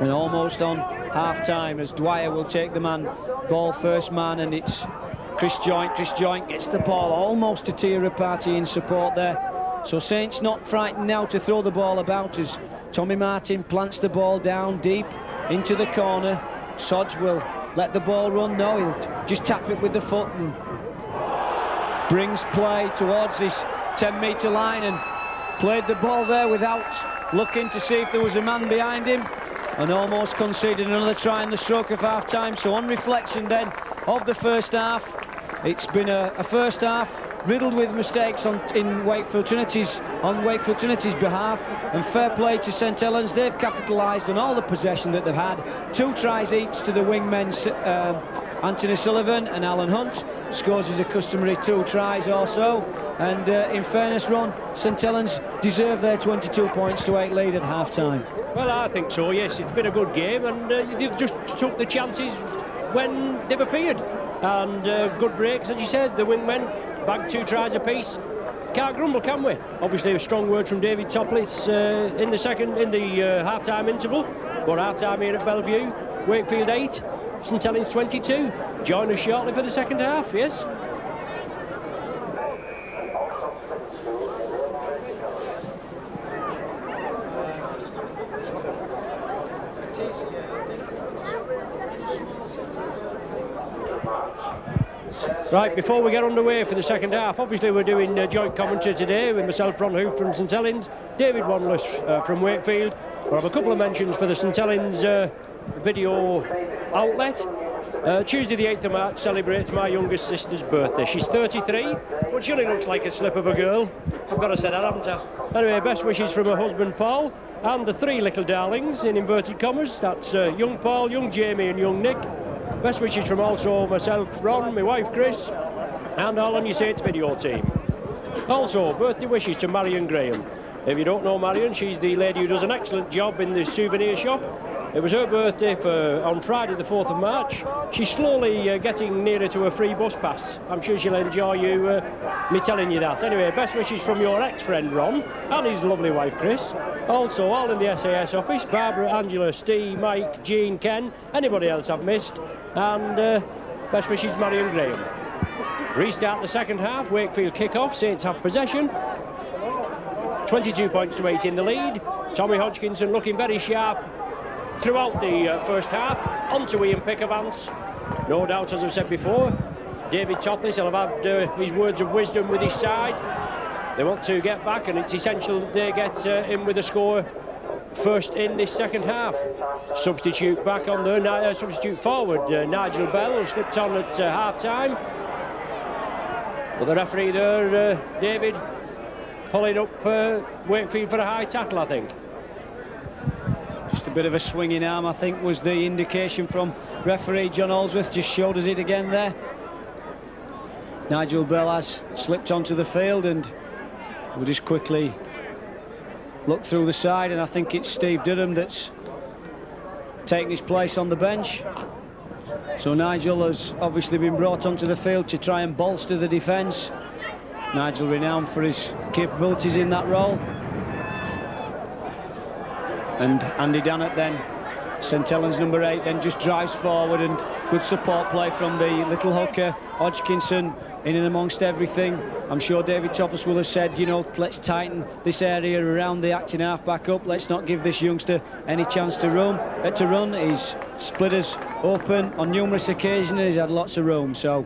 and almost on half-time, as Dwyer will take the ball first man, and it's Chris Joint. Chris Joint gets the ball almost to Tia Party in support there. So Saints not frightened now to throw the ball about, as Tommy Martin plants the ball down deep into the corner. Sodge will let the ball run. No, he'll just tap it with the foot and brings play towards this 10-metre line, and played the ball there without looking to see if there was a man behind him, and almost conceded another try in the stroke of half-time. So on reflection then of the first half, it's been a first half riddled with mistakes on Wakefield Trinity's behalf, and fair play to St Helens. They've capitalised on all the possession that they've had. 2 tries each to the wingmen, Anthony Sullivan and Alan Hunt. Scores his customary 2 tries also, and in fairness, Ron, St Helens deserve their 22 points to 8 lead at half-time. Well, I think so, yes. It's been a good game, and they've just took the chances when they've appeared, and good breaks, as you said. The wingmen bagged 2 tries apiece. Can't grumble, can we? Obviously a strong word from David Toplitz in the half-time interval. But half-time here at Bellevue, Wakefield 8, St Helens 22. Join us shortly for the second half, yes? Right, before we get underway for the second half, obviously we're doing joint commentary today with myself, Ron Hoop from St Helens, David Wanless from Wakefield. We'll have a couple of mentions for the St Helens video outlet. Tuesday the 8th of March celebrates my youngest sister's birthday. She's 33, but she only looks like a slip of a girl. I've got to say that, haven't I? Anyway, best wishes from her husband Paul and the 3 little darlings, in inverted commas. That's young Paul, young Jamie and young Nick. Best wishes from also myself, Ron, my wife Chris, and all on your Saints video team. Also, birthday wishes to Marion Graham. If you don't know Marion, she's the lady who does an excellent job in the souvenir shop. It was her birthday on Friday the 4th of March. She's slowly getting nearer to a free bus pass. I'm sure she'll enjoy me telling you that. Anyway, best wishes from your ex-friend Ron and his lovely wife Chris. Also, all in the SAS office, Barbara, Angela, Steve, Mike, Jean, Ken, anybody else I've missed. And best wishes Marion Graham. Restart the second half, Wakefield kick-off, Saints have possession. 22 points to 8 in the lead. Tommy Hodgkinson looking very sharp throughout the first half. On to Ian Pickavance. No doubt, as I've said before, David Toplitz will have had his words of wisdom with his side. They want to get back, and it's essential that they get in with a score first in this second half. Substitute back on there, substitute forward, Nigel Bell, who slipped on at half-time. But the referee there, David, pulling up Wakefield for a high tackle, I think. Just a bit of a swinging arm, I think, was the indication from referee John Allsworth. Just showed us it again there. Nigel Bell has slipped onto the field, and we'll just quickly look through the side, and I think it's Steve Durham that's taking his place on the bench. So Nigel has obviously been brought onto the field to try and bolster the defence. Nigel renowned for his capabilities in that role. And Andy Dannett then, St Helens number 8, then just drives forward, and good support play from the little hooker, Hodgkinson, in and amongst everything. I'm sure David Toplitz will have said, you know, let's tighten this area around the acting half back up. Let's not give this youngster any chance to run. He's split us open on numerous occasions. He's had lots of room. So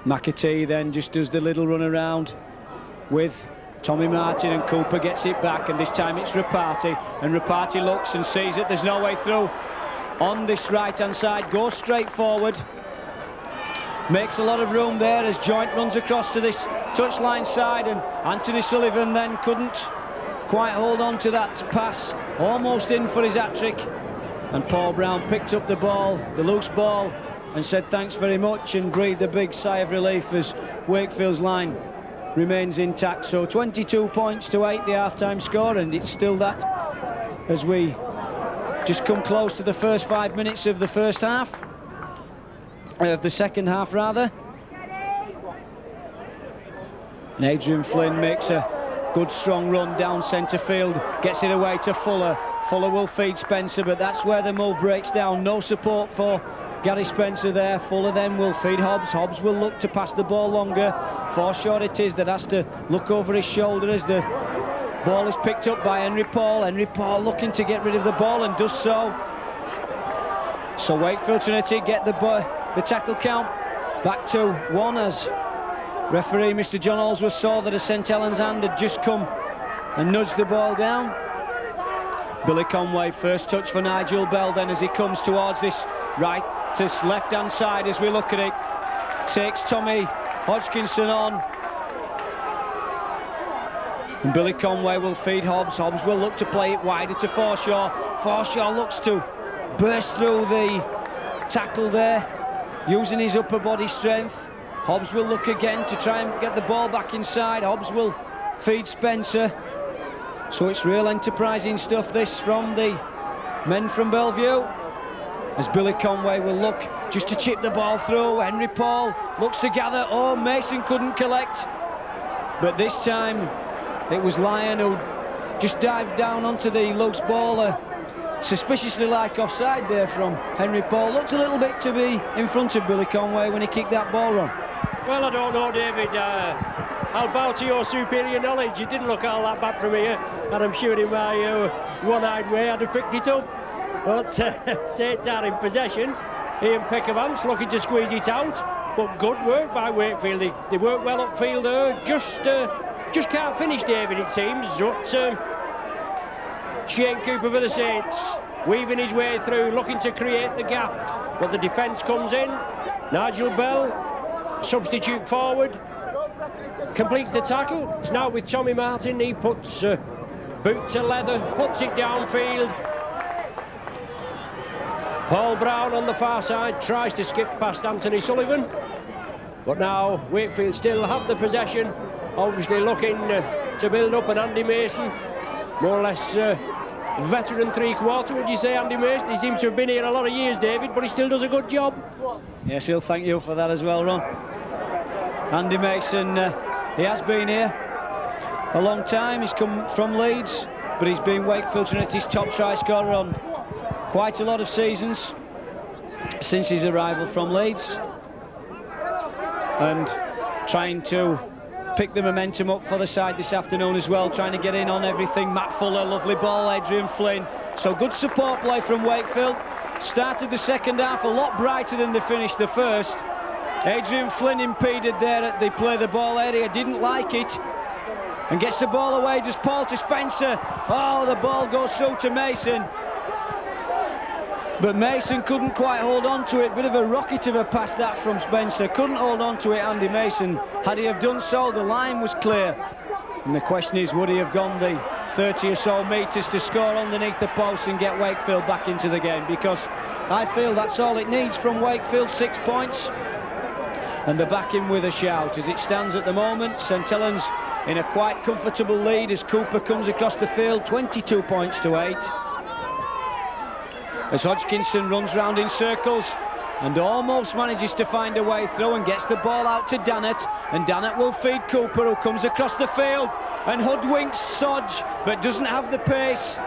McAtee then just does the little run around with Tommy Martin, and Cooper gets it back, and this time it's Rapati, and Rapati looks and sees that there's no way through on this right-hand side, goes straight forward, makes a lot of room there as Joint runs across to this touchline side, and Anthony Sullivan then couldn't quite hold on to that pass, almost in for his hat-trick, and Paul Brown picked up the ball, the loose ball, and said thanks very much and breathed a big sigh of relief as Wakefield's line remains intact. So 22 points to 8, the half-time score, and it's still that as we just come close to the first 5 minutes of the first half, of the second half rather. And Adrian Flynn makes a good strong run down centre field, gets it away to Fuller. Fuller will feed Spencer, but that's where the move breaks down. No support for Gary Spencer there. Fuller then will feed Hobbs. Hobbs will look to pass the ball longer. Forshaw it is that has to look over his shoulder as the ball is picked up by Henry Paul. Henry Paul looking to get rid of the ball and does so. So Wakefield Trinity get the tackle count back to 1 as referee Mr. John Allsworth saw that a St Helens hand had just come and nudged the ball down. Billy Conway, first touch for Nigel Bell then as he comes towards this right to left hand side as we look at it. Takes Tommy Hodgkinson on. And Billy Conway will feed Hobbs. Hobbs will look to play it wider to Forshaw. Forshaw looks to burst through the tackle there, using his upper body strength. Hobbs will look again to try and get the ball back inside. Hobbs will feed Spencer. So it's real enterprising stuff this from the men from Bellevue. As Billy Conway will look just to chip the ball through. Henry Paul looks to gather. Oh, Mason couldn't collect. But this time it was Lyon who just dived down onto the loose ball. Suspiciously like offside there from Henry Paul. Looked a little bit to be in front of Billy Conway when he kicked that ball run. Well, I don't know, David. I'll bow to your superior knowledge. It didn't look all that bad from here, and I'm sure in my one-eyed way I'd have picked it up. But St. in possession. Ian Peckervance looking to squeeze it out, but good work by Wakefield. They work well upfield there. Just can't finish, David, it seems. But Shane Cooper for the Saints, weaving his way through, looking to create the gap. But the defence comes in. Nigel Bell, substitute forward, completes the tackle. It's now with Tommy Martin. He puts boot to leather, puts it downfield. Paul Brown on the far side tries to skip past Anthony Sullivan, but now Wakefield still have the possession, obviously looking to build up. And Andy Mason, more or less veteran three-quarter, would you say, Andy Mason? He seems to have been here a lot of years, David, but he still does a good job. Yes, he'll thank you for that as well, Ron. Andy Mason, he has been here a long time. He's come from Leeds, but he's been Wakefield Trinity's top try scorer on quite a lot of seasons since his arrival from Leeds, and trying to pick the momentum up for the side this afternoon as well, trying to get in on everything. Matt Fuller, lovely ball, Adrian Flynn. So good support play from Wakefield. Started the second half a lot brighter than they finished the first. Adrian Flynn impeded there at the play the ball area, didn't like it, and gets the ball away. Just Paul to Spencer. Oh, the ball goes through to Mason, but Mason couldn't quite hold on to it. Bit of a rocket of a pass that from Spencer. Couldn't hold on to it, Andy Mason. Had he have done so, the line was clear. And the question is, would he have gone the 30 or so metres to score underneath the post and get Wakefield back into the game? Because I feel that's all it needs from Wakefield, 6 points. And they're back in with a shout. As it stands at the moment, St Helens in a quite comfortable lead as Cooper comes across the field, 22 points to 8. As Hodgkinson runs round in circles and almost manages to find a way through and gets the ball out to Dannett, and Dannett will feed Cooper, who comes across the field and hoodwinks Sodge, but doesn't have the pace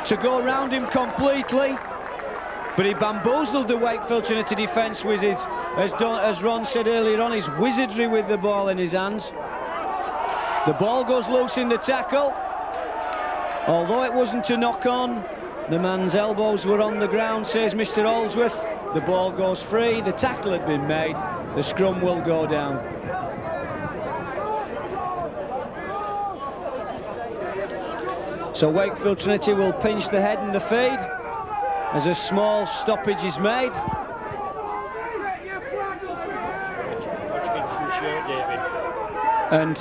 to go around him completely. But he bamboozled the Wakefield Trinity defence with his, as Ron said earlier on, his wizardry with the ball in his hands. The ball goes loose in the tackle, although it wasn't a knock on. The man's elbows were on the ground, says Mr. Allsworth. The ball goes free. The tackle had been made. The scrum will go down. So Wakefield Trinity will pinch the head and the feed as a small stoppage is made. And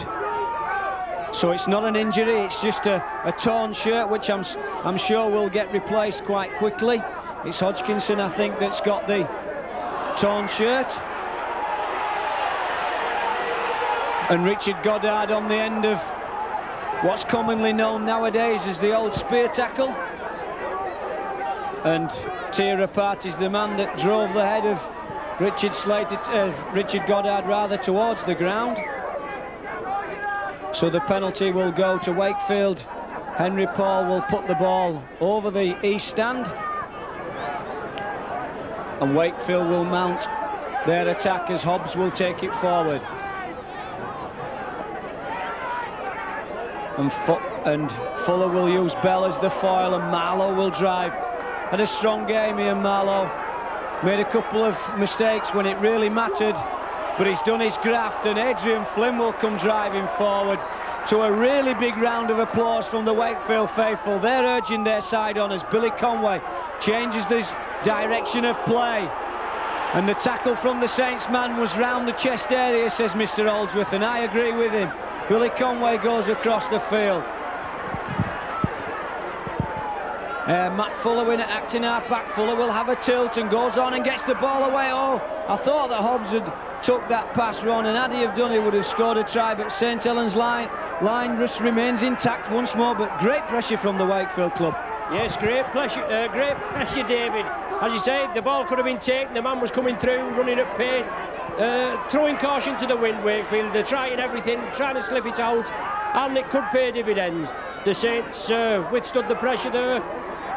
so it's not an injury, it's just a torn shirt, which I'm sure will get replaced quite quickly. It's Hodgkinson, I think, that's got the torn shirt. And Richard Goddard on the end of what's commonly known nowadays as the old spear tackle. And Tira Part is the man that drove the head of Richard Goddard rather towards the ground. So the penalty will go to Wakefield. Henry Paul will put the ball over the east stand. And Wakefield will mount their attack as Hobbs will take it forward. And Fuller will use Bell as the foil, and Marlowe will drive. Had a strong game here, Marlowe. Made a couple of mistakes when it really mattered, but he's done his graft, and Adrian Flynn will come driving forward to a really big round of applause from the Wakefield faithful. They're urging their side on as Billy Conway changes this direction of play. And the tackle from the Saints man was round the chest area, says Mr. Oldsworth, and I agree with him. Billy Conway goes across the field. Matt Fuller in at acting half-back. Fuller will have a tilt and goes on and gets the ball away. Oh, I thought that Hobbs had took that pass run, and had he have done it, would have scored a try, but St Helens line just remains intact once more, but great pressure from the Wakefield club. Yes, great pressure, David. As you say, the ball could have been taken, the man was coming through, running at pace, throwing caution to the wind, Wakefield. They're trying everything, trying to slip it out, and it could pay dividends. The Saints withstood the pressure there,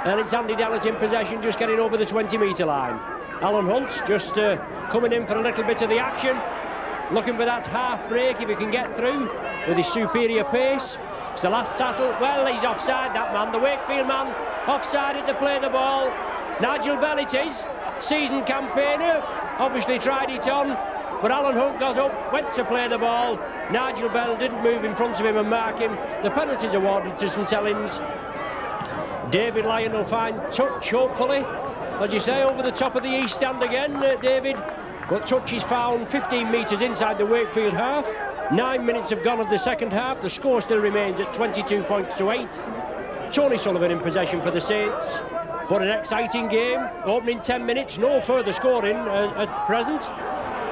and it's Andy Dallett in possession, just getting over the 20-metre line. Alan Hunt just coming in for a little bit of the action, looking for that half break if he can get through with his superior pace. It's the last tackle. Well, he's offside, that man, the Wakefield man, offsided to play the ball. Nigel Bell it is, seasoned campaigner, obviously tried it on, but Alan Hunt got up, went to play the ball. Nigel Bell didn't move in front of him and mark him. The penalty's awarded to St Helens. David Lyon will find touch, hopefully. As you say, over the top of the east stand again, David. But touch is found 15 metres inside the Wakefield half. 9 minutes have gone of the second half. The score still remains at 22 points to 8. Tony Sullivan in possession for the Saints. But an exciting game. Opening 10 minutes, no further scoring at present.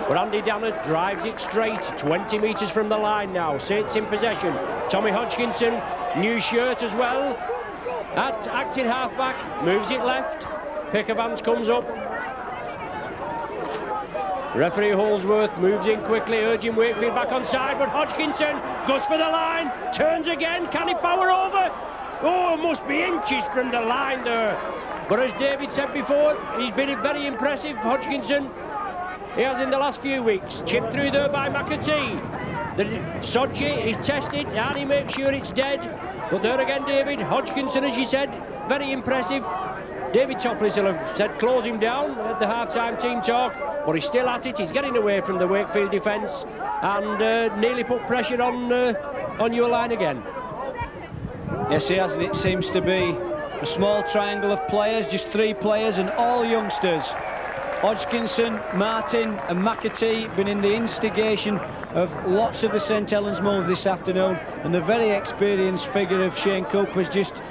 But Andy Dallett drives it straight, 20 metres from the line now. Saints in possession. Tommy Hodgkinson, new shirt as well. At acting half-back, moves it left. Pickervans comes up. Referee Holdsworth moves in quickly, urging Wakefield back on side, but Hodgkinson goes for the line, turns again, can he power over? Oh, must be inches from the line there. But as David said before, he's been very impressive, Hodgkinson. He has in the last few weeks. Chipped through there by McAtee. The Sodji is tested, and he makes sure it's dead. But there again, David, Hodgkinson, as you said, very impressive. David Topless will have said close him down at the half-time team talk, but he's still at it. He's getting away from the Wakefield defence and nearly put pressure on your line again. Yes, he has, and it seems to be a small triangle of players, just 3 players and all youngsters. Hodgkinson, Martin and McAtee been in the instigation of lots of the St Helens moves this afternoon, and the very experienced figure of Shane Cooper has just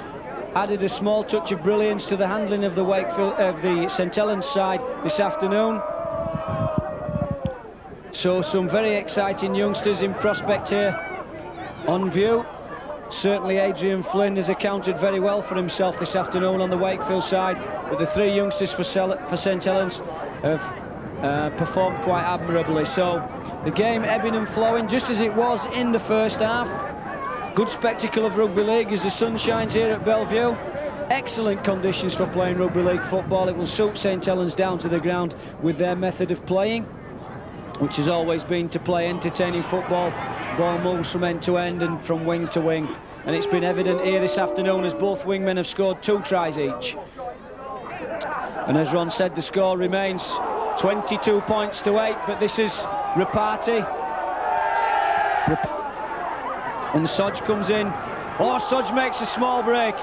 added a small touch of brilliance to the handling of the the St Helens side this afternoon. So some very exciting youngsters in prospect here on view. Certainly Adrian Flynn has accounted very well for himself this afternoon on the Wakefield side, but the 3 youngsters for St Helens have performed quite admirably. So the game ebbing and flowing just as it was in the first half. Good spectacle of rugby league as the sun shines here at Bellevue. Excellent conditions for playing rugby league football. It will suit St Helens down to the ground with their method of playing, which has always been to play entertaining football. Ball moves from end to end and from wing to wing, and it's been evident here this afternoon as both wingmen have scored 2 tries each. And as Ron said, the score remains 22 points to 8, but this is Rapati. And Sodge comes in. Oh, Sodge makes a small break.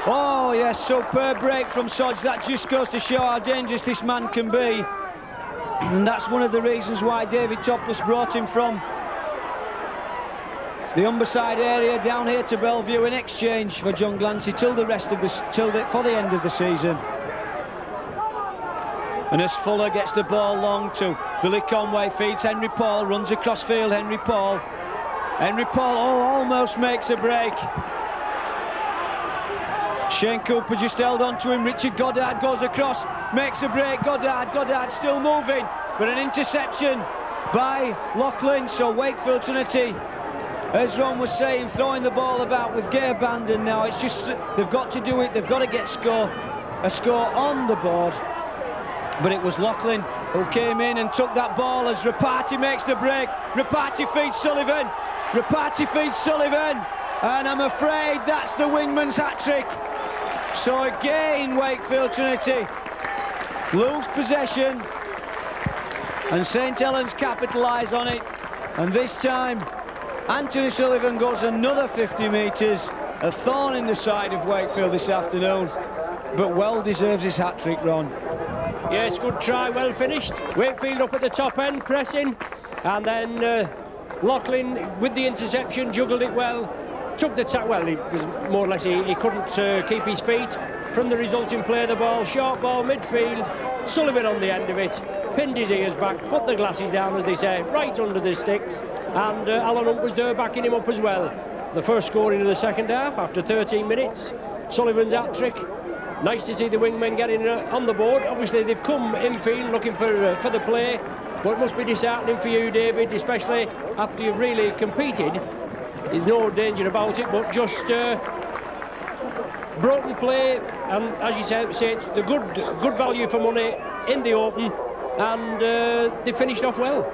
Oh yes, superb break from Sodge. That just goes to show how dangerous this man can be. And that's one of the reasons why David Topless brought him from the Humberside area down here to Bellevue in exchange for John Glancy till the end of the season. And as Fuller gets the ball long to Billy Conway, feeds Henry Paul, runs across field, Henry Paul, almost makes a break. Shane Cooper just held on to him. Richard Goddard goes across, makes a break. Goddard still moving, but an interception by Loughlin. So Wakefield Trinity, as Ron was saying, throwing the ball about with gay abandon now. It's just, they've got to do it. They've got to get a score on the board. But it was Loughlin who came in and took that ball as Rapati makes the break. Rapati feeds Sullivan. And I'm afraid that's the wingman's hat-trick. So again, Wakefield Trinity lose possession, and St Helens capitalise on it. And this time, Anthony Sullivan goes another 50 metres, a thorn in the side of Wakefield this afternoon, but well deserves his hat-trick, Ron. Yes, good try, well finished. Wakefield up at the top end, pressing, and then Loughlin with the interception, juggled it well, took the well, it was more or less he couldn't keep his feet. From the resulting play, the ball, short ball, midfield, Sullivan on the end of it, pinned his ears back, put the glasses down, as they say, right under the sticks, and Alan Hunt was there backing him up as well. The first score into the second half after 13 minutes, Sullivan's hat-trick. Nice to see the wingmen getting on the board. Obviously they've come infield looking for the play, but it must be disheartening for you, David, especially after you've really competed. There's no danger about it, but just broken play, and as you say, it's the good value for money in the open, and they finished off well.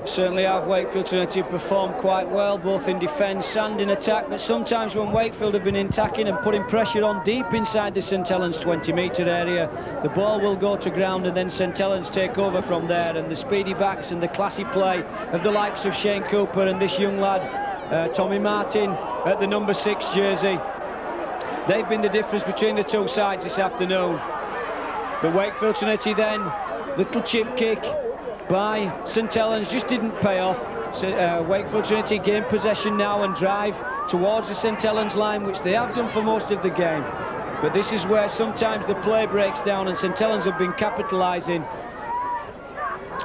Certainly have. Wakefield Trinity performed quite well, both in defence and in attack, but sometimes when Wakefield have been attacking and putting pressure on deep inside the St Helens 20-metre area, the ball will go to ground and then St Helens take over from there, and the speedy backs and the classy play of the likes of Shane Cooper and this young lad, Tommy Martin, at the number 6 jersey. They've been the difference between the two sides this afternoon. But Wakefield Trinity then, little chip kick by St Helens just didn't pay off. So, Wakefield Trinity gain possession now and drive towards the St Helens line, which they have done for most of the game. But this is where sometimes the play breaks down, and St Helens have been capitalising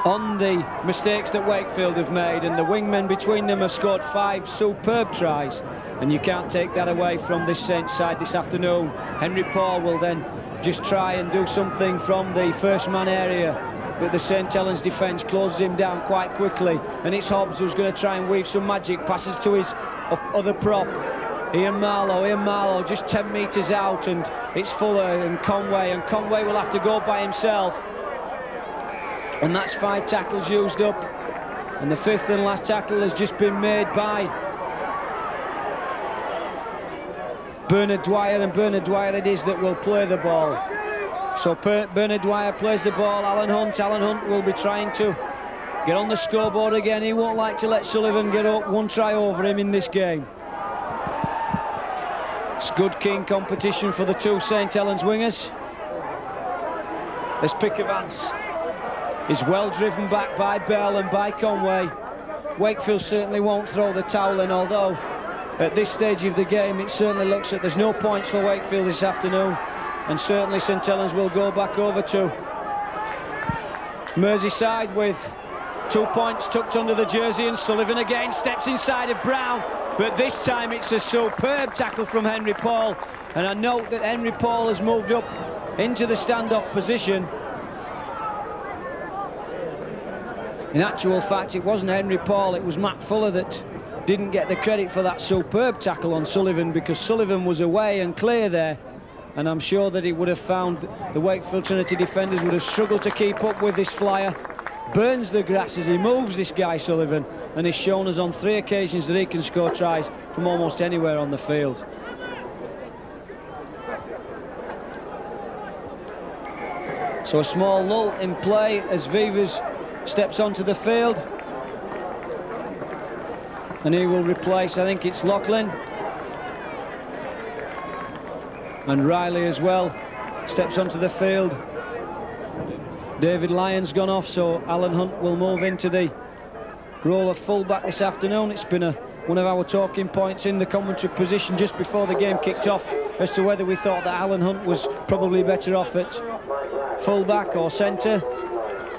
on the mistakes that Wakefield have made, and the wingmen between them have scored 5 superb tries, and you can't take that away from this Saints side this afternoon. Henry Paul will then just try and do something from the first man area, but the St Helens defence closes him down quite quickly, and it's Hobbs who's going to try and weave some magic, passes to his other prop, Ian Marlowe just 10 metres out, and it's Fuller and Conway will have to go by himself, and that's 5 tackles used up, and the 5th and last tackle has just been made by Bernard Dwyer, and Bernard Dwyer it is that will play the ball. So Bernard Dwyer plays the ball. Alan Hunt will be trying to get on the scoreboard again. He won't like to let Sullivan get up one try over him in this game. It's good, keen competition for the two St Helens wingers. This pick advance is well driven back by Bell and by Conway. Wakefield certainly won't throw the towel in, although at this stage of the game it certainly looks like there's no points for Wakefield this afternoon. And certainly St Helens will go back over to Merseyside with 2 points tucked under the jersey, and Sullivan again steps inside of Brown, but this time it's a superb tackle from Henry Paul, and I note that Henry Paul has moved up into the standoff position. In actual fact, it wasn't Henry Paul, it was Matt Fuller that didn't get the credit for that superb tackle on Sullivan, because Sullivan was away and clear there. And I'm sure that he would have found the Wakefield Trinity defenders would have struggled to keep up with this flyer. Burns the grass as he moves, this guy Sullivan, and he's shown us on 3 occasions that he can score tries from almost anywhere on the field. So a small lull in play as Vivas steps onto the field, and he will replace, I think it's Loughlin. And Riley as well steps onto the field. David Lyon's gone off, so Alan Hunt will move into the role of fullback this afternoon. It's been one of our talking points in the commentary position just before the game kicked off as to whether we thought that Alan Hunt was probably better off at full-back or centre,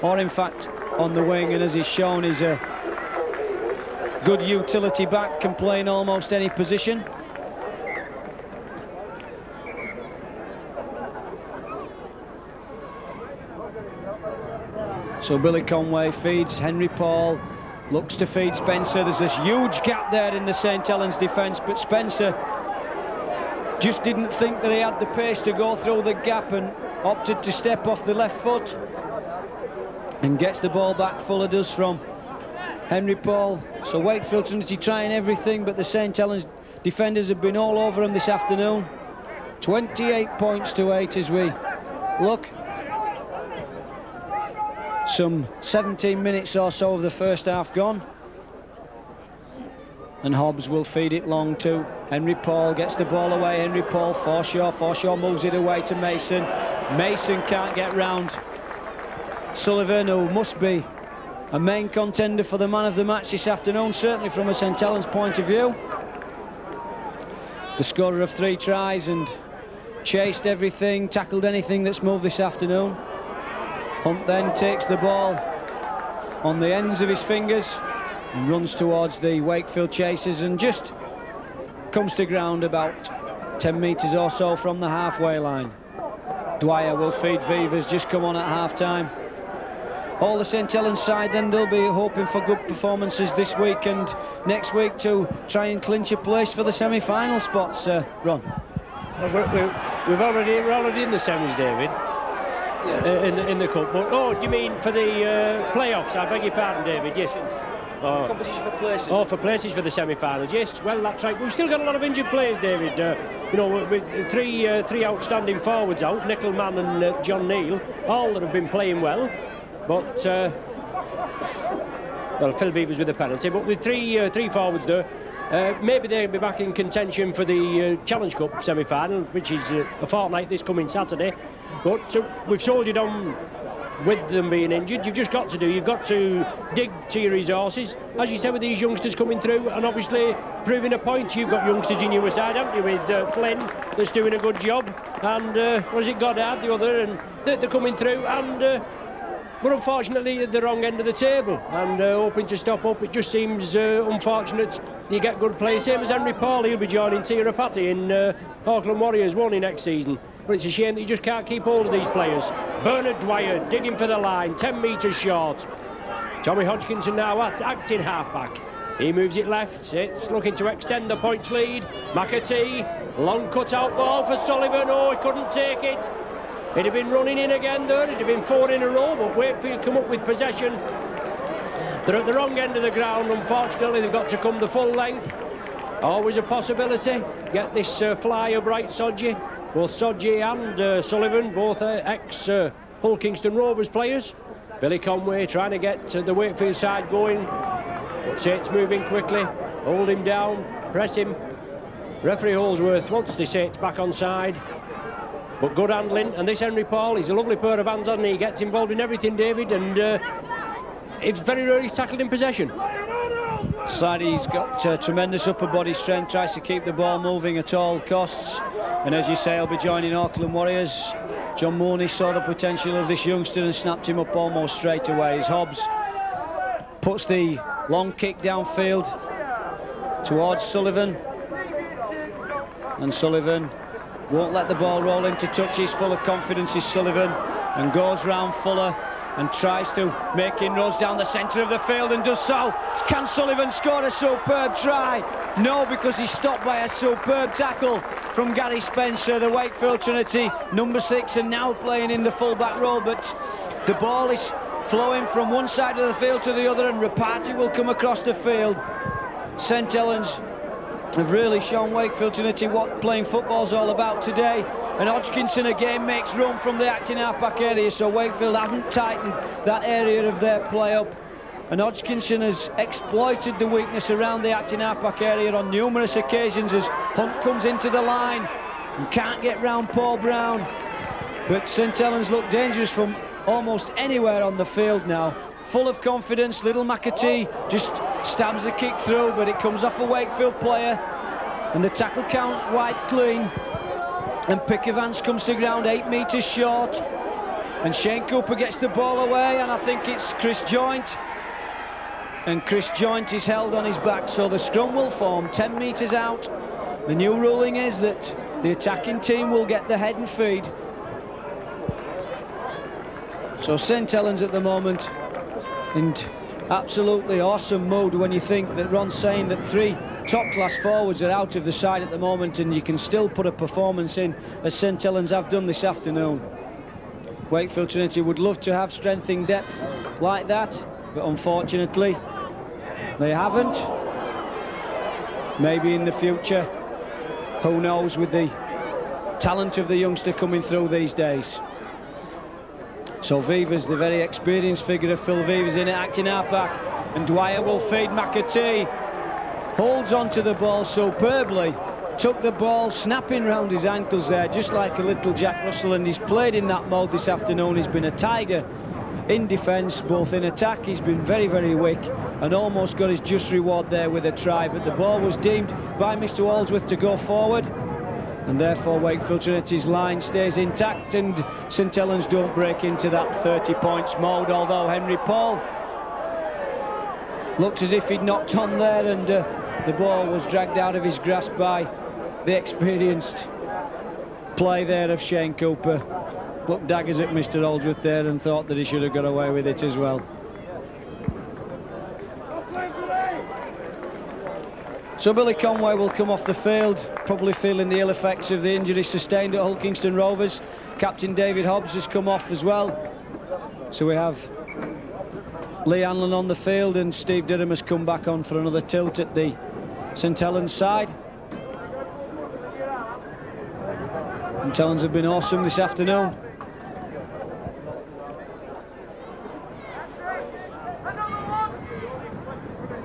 or in fact on the wing, and as he's shown, he's a good utility back, can play in almost any position. So Billy Conway feeds Henry Paul, looks to feed Spencer. There's this huge gap there in the St Helens defence, but Spencer just didn't think that he had the pace to go through the gap and opted to step off the left foot and gets the ball back. Fuller does from Henry Paul. So Wakefield Trinity trying everything, but the St Helens defenders have been all over them this afternoon. 28 points to 8 as we look. Some 17 minutes or so of the first half gone. And Hobbs will feed it long to Henry Paul, gets the ball away. Henry Paul, Forshaw moves it away to Mason. Mason can't get round Sullivan, who must be a main contender for the man of the match this afternoon, certainly from a St Helens point of view. The scorer of 3 tries and chased everything, tackled anything that's moved this afternoon. Hunt then takes the ball on the ends of his fingers and runs towards the Wakefield chasers and just comes to ground about 10 metres or so from the halfway line. Dwyer will feed Vivas, just come on at half-time. All the St Helens side then, they'll be hoping for good performances this week and next week to try and clinch a place for the semi-final spots. Ron? Well, we're already in the semis, David. In the cup, but do you mean for the playoffs? I beg your pardon, David. Yes. Competition for places. For places for the semi-finals. Yes. Well, that's right. We've still got a lot of injured players, David. You know, with three outstanding forwards out, Nickelman and John Neal, all that have been playing well, but well, Phil Beavers with a penalty, but with three forwards there. Maybe they'll be back in contention for the Challenge Cup semi-final, which is a fortnight this coming Saturday. But we've soldiered on with them being injured. You've got to dig to your resources, as you said, with these youngsters coming through and obviously proving a point. You've got youngsters in your side, haven't you, with Flynn that's doing a good job, and what is it, Goddard, the other, and they're coming through, and we're unfortunately at the wrong end of the table and hoping to stop up. It just seems unfortunate you get good players, same as Henry Paul. He'll be joining Tirapati in Auckland Warriors, won't he, next season? But it's a shame that you just can't keep hold of these players. Bernard Dwyer digging for the line, 10 metres short. Tommy Hodgkinson now acting half-back. He moves it left, sits, looking to extend the points lead. McAtee, long cut-out ball for Sullivan. Oh, he couldn't take it. He'd have been running in again there. It'd have been 4 in a row, but Wakefield come up with possession. They're at the wrong end of the ground, unfortunately. They've got to come the full length. Always a possibility. Get this fly of Bright Sodji. Both Sodji and Sullivan, both ex-Hull Kingston Rovers players. Billy Conway trying to get the Wakefield side going. But Saints moving quickly. Hold him down, press him. Referee Holsworth wants the Saints back on side. But good handling, and this Henry Paul, he's a lovely pair of hands on. He gets involved in everything, David, and it's very rare he's tackled in possession. Sladdy's got tremendous upper body strength, tries to keep the ball moving at all costs, and as you say, he'll be joining Auckland Warriors. John Mooney saw the potential of this youngster and snapped him up almost straight away as Hobbs puts the long kick downfield towards Sullivan, and Sullivan won't let the ball roll into touch. He's full of confidence, is Sullivan, and goes round Fuller and tries to make inroads down the centre of the field and does so. Can Sullivan score a superb try? No, because he's stopped by a superb tackle from Gary Spencer, the Wakefield Trinity number 6, and now playing in the full-back role, but the ball is flowing from one side of the field to the other, and Rapati will come across the field. St Helens have really shown Wakefield Trinity what playing football's all about today, and Hodgkinson again makes room from the acting half-back area, so Wakefield haven't tightened that area of their play up, and Hodgkinson has exploited the weakness around the acting half-back area on numerous occasions as Hunt comes into the line and can't get round Paul Brown. But St Helens look dangerous from almost anywhere on the field now. Full of confidence, little McAtee just stabs the kick through, but it comes off a Wakefield player, and the tackle counts wide clean, and Pickavance comes to ground 8 metres short. And Shane Cooper gets the ball away, and I think it's Chris Joint. And Chris Joint is held on his back, so the scrum will form 10 metres out. The new ruling is that the attacking team will get the head and feed. So St Helens at the moment in absolutely awesome mood when you think that Ron's saying that 3 top-class forwards are out of the side at the moment, and you can still put a performance in, as St Helens have done this afternoon. Wakefield Trinity would love to have strength in depth like that, but unfortunately they haven't. Maybe in the future, who knows, with the talent of the youngster coming through these days. So Vivas, the very experienced figure of Phil Vivas, in it, acting half-back, and Dwyer will feed McAtee. Holds onto the ball superbly, took the ball, snapping round his ankles there, just like a little Jack Russell, and he's played in that mode this afternoon. He's been a tiger in defence, both in attack. He's been very, very weak, and almost got his just reward there with a try, but the ball was deemed by Mr Waldsworth to go forward, and therefore Wakefield Trinity's line stays intact, and St Helens don't break into that 30 points mode, although Henry Paul looked as if he'd knocked on there, and the ball was dragged out of his grasp by the experienced play there of Shane Cooper. Looked daggers at Mr Oldsworth there and thought that he should have got away with it as well. So Billy Conway will come off the field, probably feeling the ill effects of the injury sustained at Hull Kingston Rovers. Captain David Hobbs has come off as well. So we have Lee Hanlon on the field, and Steve Durham has come back on for another tilt at the St Helens side. St Helens have been awesome this afternoon.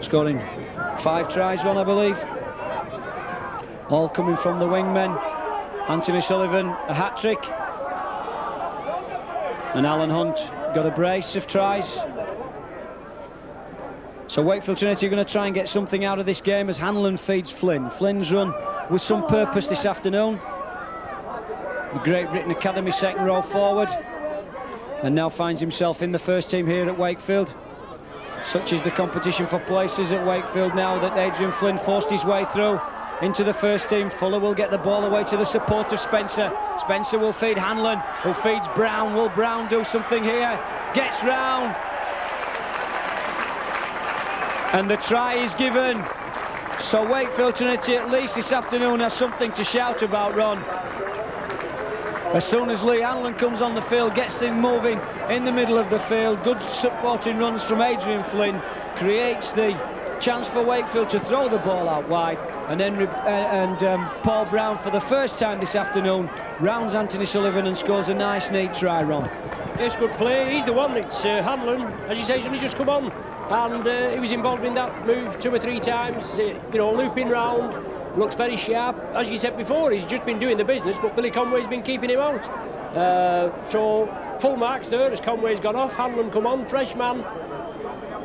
Scoring 5 tries, Ron, I believe. All coming from the wingmen. Anthony Sullivan, a hat-trick. And Alan Hunt got a brace of tries. So Wakefield Trinity are going to try and get something out of this game as Hanlon feeds Flynn. Flynn's run with some purpose this afternoon. The Great Britain Academy second row forward, and now finds himself in the first team here at Wakefield. Such is the competition for places at Wakefield now that Adrian Flynn forced his way through into the first team. Fuller will get the ball away to the support of Spencer. Spencer will feed Hanlon, who feeds Brown. Will Brown do something here? Gets round. And the try is given. So Wakefield Trinity at least this afternoon has something to shout about, Ron. As soon as Lee Hanlon comes on the field, gets things moving in the middle of the field, good supporting runs from Adrian Flynn, creates the chance for Wakefield to throw the ball out wide, and then Paul Brown, for the first time this afternoon, rounds Anthony Sullivan and scores a nice, neat try, Ron. Yes, good play. He's the one. It's Hanlon, as you say, he's only just come on, and he was involved in that move 2 or 3 times, you know, looping round. Looks very sharp. As you said before, he's just been doing the business, but Billy Conway's been keeping him out. So full marks there as Conway's gone off. Hanlon come on, fresh man,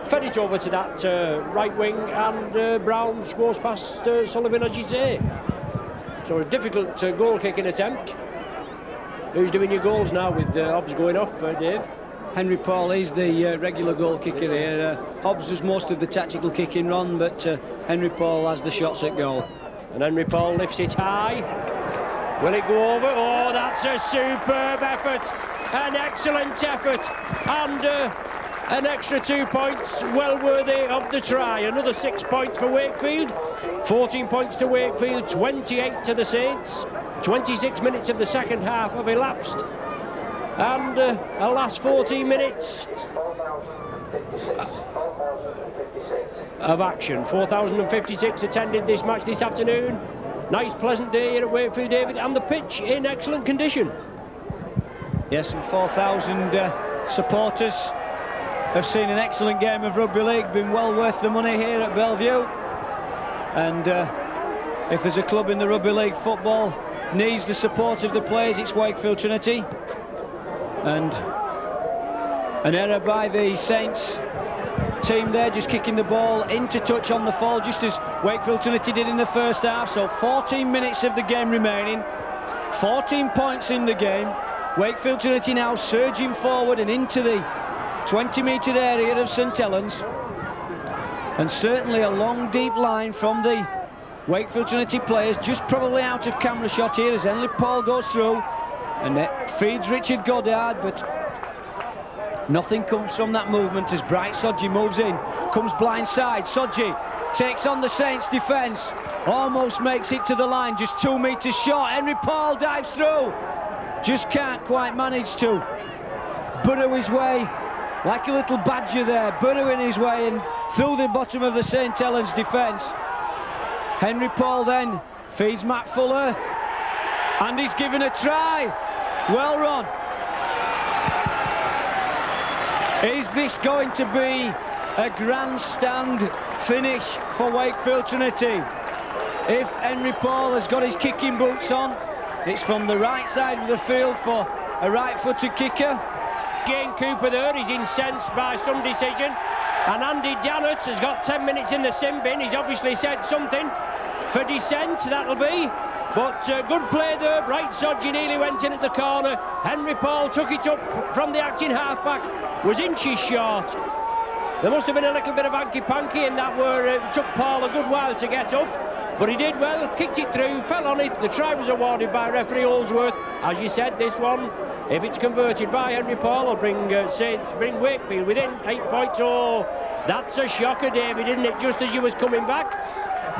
fed it over to that right wing, and Brown scores past Sullivan, as you say. So a difficult goal kicking attempt. Who's doing your goals now with Hobbs going off, Dave? Henry Paul is the regular goal kicker here. Hobbs does most of the tactical kicking, Ron, but Henry Paul has the shots at goal. And Henry Paul lifts it high. Will it go over? Oh, that's a superb effort. An excellent effort. And an extra 2 points, well worthy of the try. Another 6 points for Wakefield. 14 points to Wakefield, 28 to the Saints. 26 minutes of the second half have elapsed. And a last 14 minutes of action. 4,056 attended this match this afternoon. Nice pleasant day here at Wakefield, David, and the pitch in excellent condition. Yes, and 4,000 supporters have seen an excellent game of rugby league, been well worth the money here at Bellevue. And if there's a club in the rugby league football needs the support of the players, it's Wakefield Trinity. And an error by the Saints team there, just kicking the ball into touch on the fall, just as Wakefield Trinity did in the first half. So 14 minutes of the game remaining, 14 points in the game. Wakefield Trinity now surging forward and into the 20-metre area of St Helens. And certainly a long, deep line from the Wakefield Trinity players, just probably out of camera shot here as Henry Paul goes through. And it feeds Richard Goddard, but nothing comes from that movement as Bright Sodji moves in, comes blindside. Sodji takes on the Saints defence, almost makes it to the line, just 2 metres short. Henry Paul dives through, just can't quite manage to burrow his way like a little badger there, burrowing his way and through the bottom of the St Helens defence. Henry Paul then feeds Matt Fuller, and he's given a try. Well run. Is this going to be a grandstand finish for Wakefield Trinity? If Henry Paul has got his kicking boots on, it's from the right side of the field for a right-footed kicker. Jane Cooper there is incensed by some decision, and Andy Dannett has got 10 minutes in the sin bin. He's obviously said something for dissent, that'll be. But good play there. Bright Sodji nearly went in at the corner. Henry Paul took it up from the acting halfback, was inches short. There must have been a little bit of hanky-panky in that where it took Paul a good while to get up. But he did well, kicked it through, fell on it. The try was awarded by referee Holdsworth. As you said, this one, if it's converted by Henry Paul, will bring Wakefield within 8 points. Oh, that's a shocker, David, isn't it? Just as you was coming back.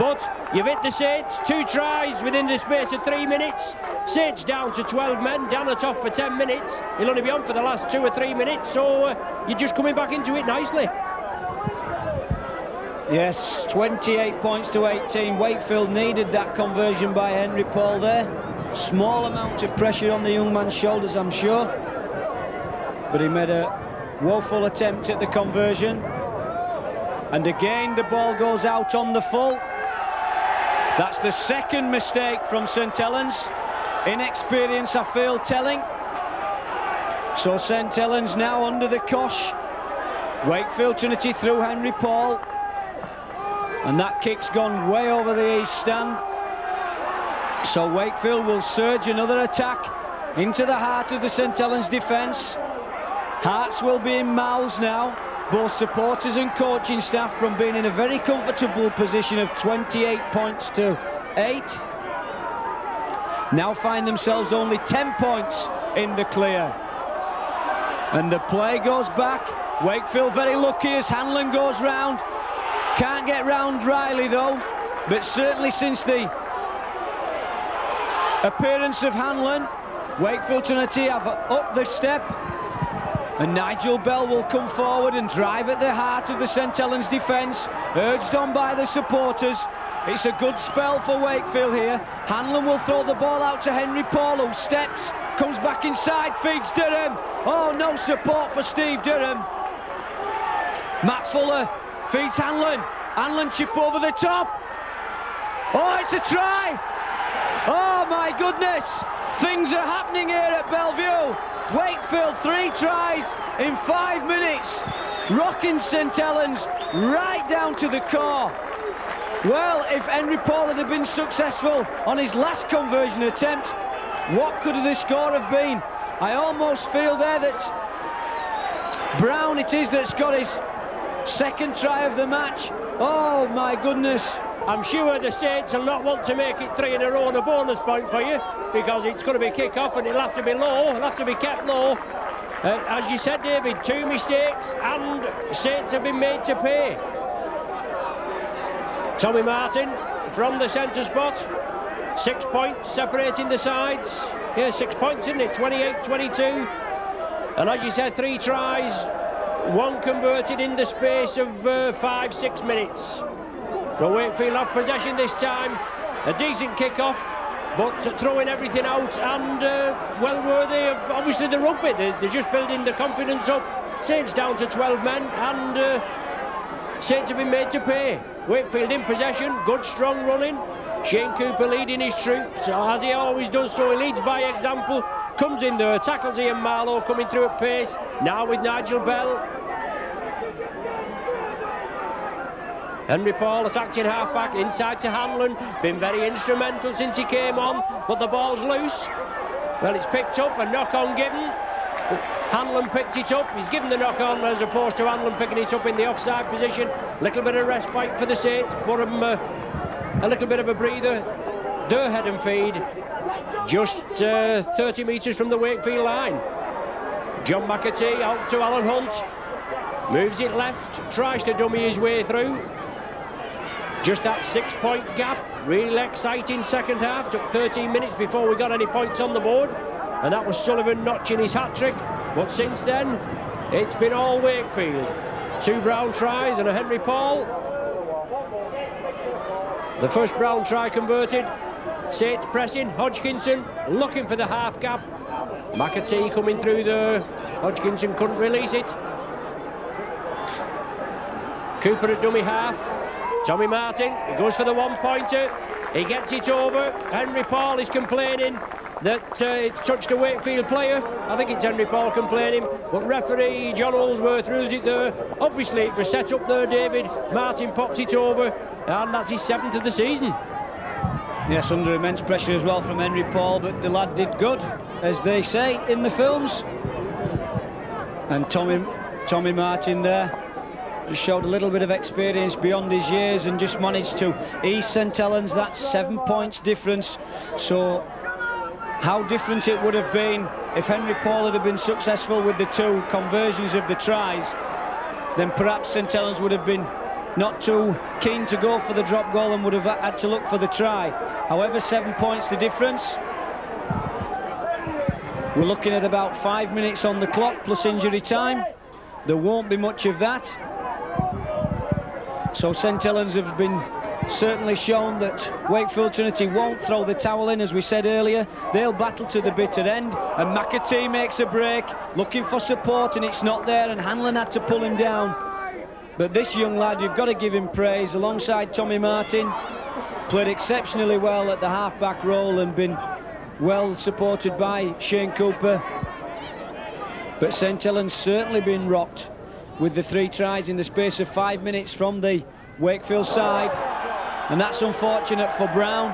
But you've hit the Saints, 2 tries within the space of 3 minutes. Saints down to 12 men, Dannett off for 10 minutes. He'll only be on for the last 2 or 3 minutes, so you're just coming back into it nicely. Yes, 28 points to 18. Wakefield needed that conversion by Henry Paul there. Small amount of pressure on the young man's shoulders, I'm sure. But he made a woeful attempt at the conversion. And again, the ball goes out on the full. That's the second mistake from St Helens. Inexperience, I feel, telling. So St Helens now under the cosh. Wakefield Trinity through Henry Paul. And that kick's gone way over the east stand. So Wakefield will surge another attack into the heart of the St Helens defence. Hearts will be in mouths now, both supporters and coaching staff, from being in a very comfortable position of 28 points to 8. Now find themselves only 10 points in the clear. And the play goes back. Wakefield very lucky as Hanlon goes round. Can't get round Riley though, but certainly since the appearance of Hanlon, Wakefield Trinity have upped the step. And Nigel Bell will come forward and drive at the heart of the St Helens defence, urged on by the supporters. It's a good spell for Wakefield here. Hanlon will throw the ball out to Henry Paul, who steps, comes back inside, feeds Durham. Oh, no support for Steve Durham. Matt Fuller feeds Hanlon. Hanlon chip over the top. Oh, it's a try. Oh, my goodness. Things are happening here at Bellevue. Wakefield 3 tries in 5 minutes, rocking St Helens right down to the core. Well, if Henry Paul had been successful on his last conversion attempt, what could the score have been? I almost feel there that Brown it is that's got his second try of the match. Oh my goodness. I'm sure the Saints will not want to make it 3 in a row and a bonus point for you, because it's going to be kick-off and it'll have to be low, it'll have to be kept low. As you said, David, 2 mistakes and Saints have been made to pay. Tommy Martin from the centre spot, 6 points separating the sides. Yeah, 6 points, isn't it? 28-22. And as you said, 3 tries, 1 converted in the space of 5-6 minutes. So Wakefield have possession this time. A decent kick-off, but throwing everything out, and well worthy of obviously the rugby. They're just building the confidence up. Saints down to 12 men, and Saints have been made to pay. Wakefield in possession, good strong running. Shane Cooper leading his troops, as he always does, so he leads by example. Comes in there, tackles Ian Marlowe coming through at pace. Now with Nigel Bell. Henry Paul attacked in half-back, inside to Hanlon. Been very instrumental since he came on, but the ball's loose. Well, it's picked up, a knock-on given. Hanlon picked it up. He's given the knock-on as opposed to Hanlon picking it up in the offside position. Little bit of respite for the Saints. Put him a little bit of a breather. Their head and feed. Just 30 metres from the Wakefield line. John McAtee out to Alan Hunt. Moves it left. Tries to dummy his way through. Just that 6-point gap. Really exciting second half. Took 13 minutes before we got any points on the board. And that was Sullivan notching his hat-trick. But since then, it's been all Wakefield. 2 Brown tries and a Henry Paul. The first Brown try converted. Saints pressing. Hodgkinson looking for the half gap. McAtee coming through there. Hodgkinson couldn't release it. Cooper at dummy half. Tommy Martin, he goes for the one-pointer. He gets it over. Henry Paul is complaining that it touched a Wakefield player. I think it's Henry Paul complaining, but referee John Holsworth rules it there. Obviously it was set up there, David. Martin pops it over, and that's his 7th of the season. Yes, under immense pressure as well from Henry Paul, but the lad did good, as they say in the films. And Tommy Martin there just showed a little bit of experience beyond his years and just managed to ease St Helens. That 7 points difference. So how different it would have been if Henry Paul had been successful with the 2 conversions of the tries, then perhaps St Helens would have been not too keen to go for the drop goal and would have had to look for the try. However, 7 points the difference. We're looking at about 5 minutes on the clock plus injury time. There won't be much of that. So St Helens have been certainly shown that Wakefield Trinity won't throw the towel in, as we said earlier. They'll battle to the bitter end, and McAtee makes a break, looking for support, and it's not there, and Hanlon had to pull him down. But this young lad, you've got to give him praise, alongside Tommy Martin. Played exceptionally well at the half-back role and been well supported by Shane Cooper. But St Helens certainly been rocked with the 3 tries in the space of 5 minutes from the Wakefield side, and that's unfortunate for Brown.